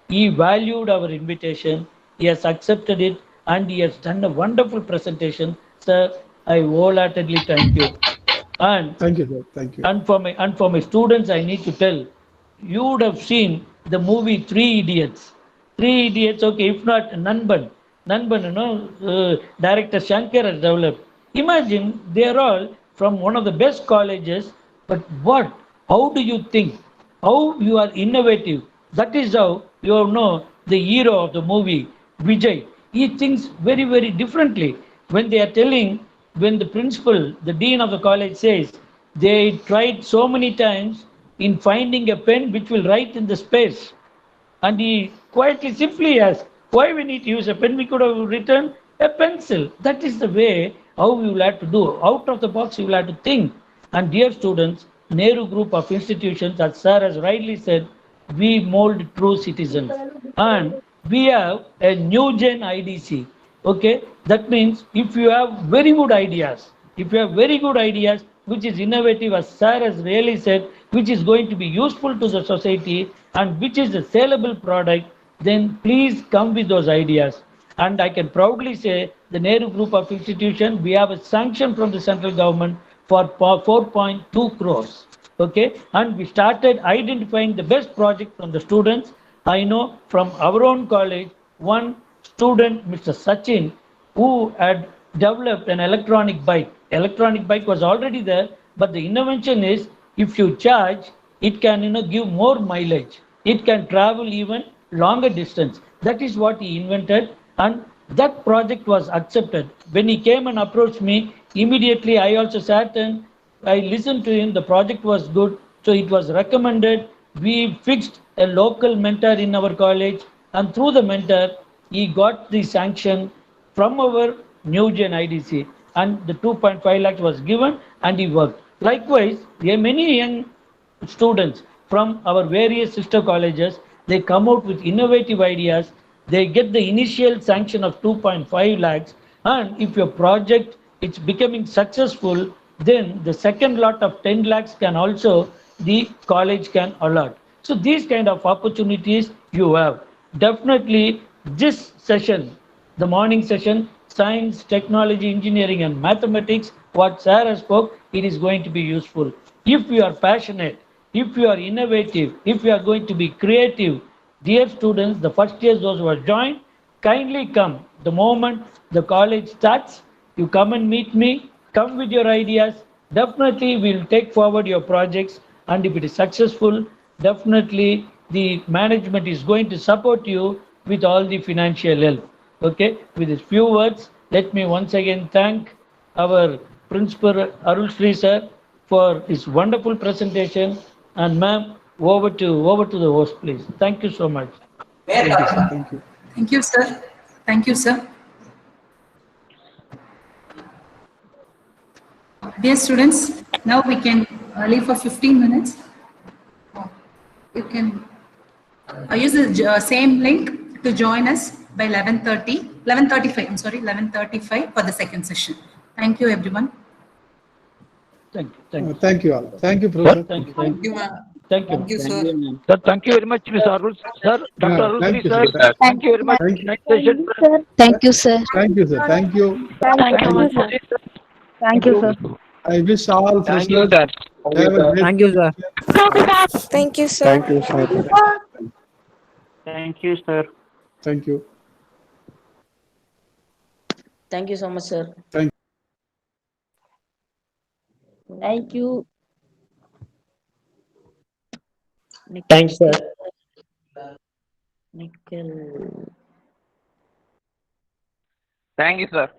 he valued our invitation, he has accepted it, and he has done a wonderful presentation. Sir, I wholeheartedly thank you. And Thank you, sir. Thank you. and for my students, I need to tell, you would have seen the movie Three Idiots. Three Idiots, okay, if not Nanban, director Shankar has developed. Imagine they are all from one of the best colleges, but what? How do you think? How you are innovative? That is how you know the hero of the movie, Vijay. He thinks very differently. When they are telling, when the principal, the dean of the college says, they tried so many times in finding a pen which will write in the space. And he quietly, simply asked, why we need to use a pen? We could have written a pencil. That is the way how we will have to do. Out of the box, you will have to think. And dear students, Nehru Group of Institutions, as sir has rightly said, we mold true citizens. And we have a new gen IDC. Okay, that means if you have very good ideas, which is innovative, as sir has really said, which is going to be useful to the society and which is a saleable product, then please come with those ideas. And I can proudly say the Nehru Group of Institutions, we have a sanction from the central government for 4.2 crores. Okay, and we started identifying the best project from the students. I know from our own college, one student, Mr. Sachin, who had developed an electronic bike. Electronic bike was already there, but the invention is if you charge, it can give more mileage. It can travel even longer distance. That is what he invented, and that project was accepted. When he came and approached me, immediately I also sat and I listened to him. The project was good, so it was recommended. We fixed a local mentor in our college, and through the mentor, he got the sanction from our new gen IDC, and the 2.5 lakhs was given, and he worked. Likewise, many young students from our various sister colleges, they come out with innovative ideas. They get the initial sanction of 2.5 lakhs, and if your project is becoming successful, then the second lot of 10 lakhs can also the college can allot. So these kind of opportunities you have. Definitely this session, the morning session, science, technology, engineering and mathematics, what Sarah spoke, it is going to be useful. If you are passionate, if you are innovative, if you are going to be creative, dear students, the first years those who are joined, kindly come. The moment the college starts, you come and meet me, come with your ideas. Definitely, we'll take forward your projects. And if it is successful, definitely the management is going to support you with all the financial help. Okay, with these few words, let me once again thank our Principal Arul Sri sir for his wonderful presentation. And ma'am, over to the host, please. Thank you so much. Thank you, sir. Thank you. Thank you, sir. Thank you, sir. Dear students, now we can leave for 15 minutes. You can use the same link to join us by 11:35, I'm sorry, 11:35 for the second session. Thank you, everyone. Thank you. Thank you. Thank you all. Thank you, Professor. Thank you. Thank you, ma'am. Thank you. Thank you, sir. Sir, thank you very much, Mr. Arul. Sir, Dr. Arul Thank you, sir. sir. Thank you very much. Thank you. Next session. Thank you, sir. Thank you, sir. Thank you. Thank you very much. Thank you, sir. I wish all Thank you, freshers sir. have a great Thank you, sir. Thank you, sir. Thank you, sir. Thank you, sir. Thank you. Thank you so much, sir. Thank Thank you. Thanks, sir. Thank you, sir.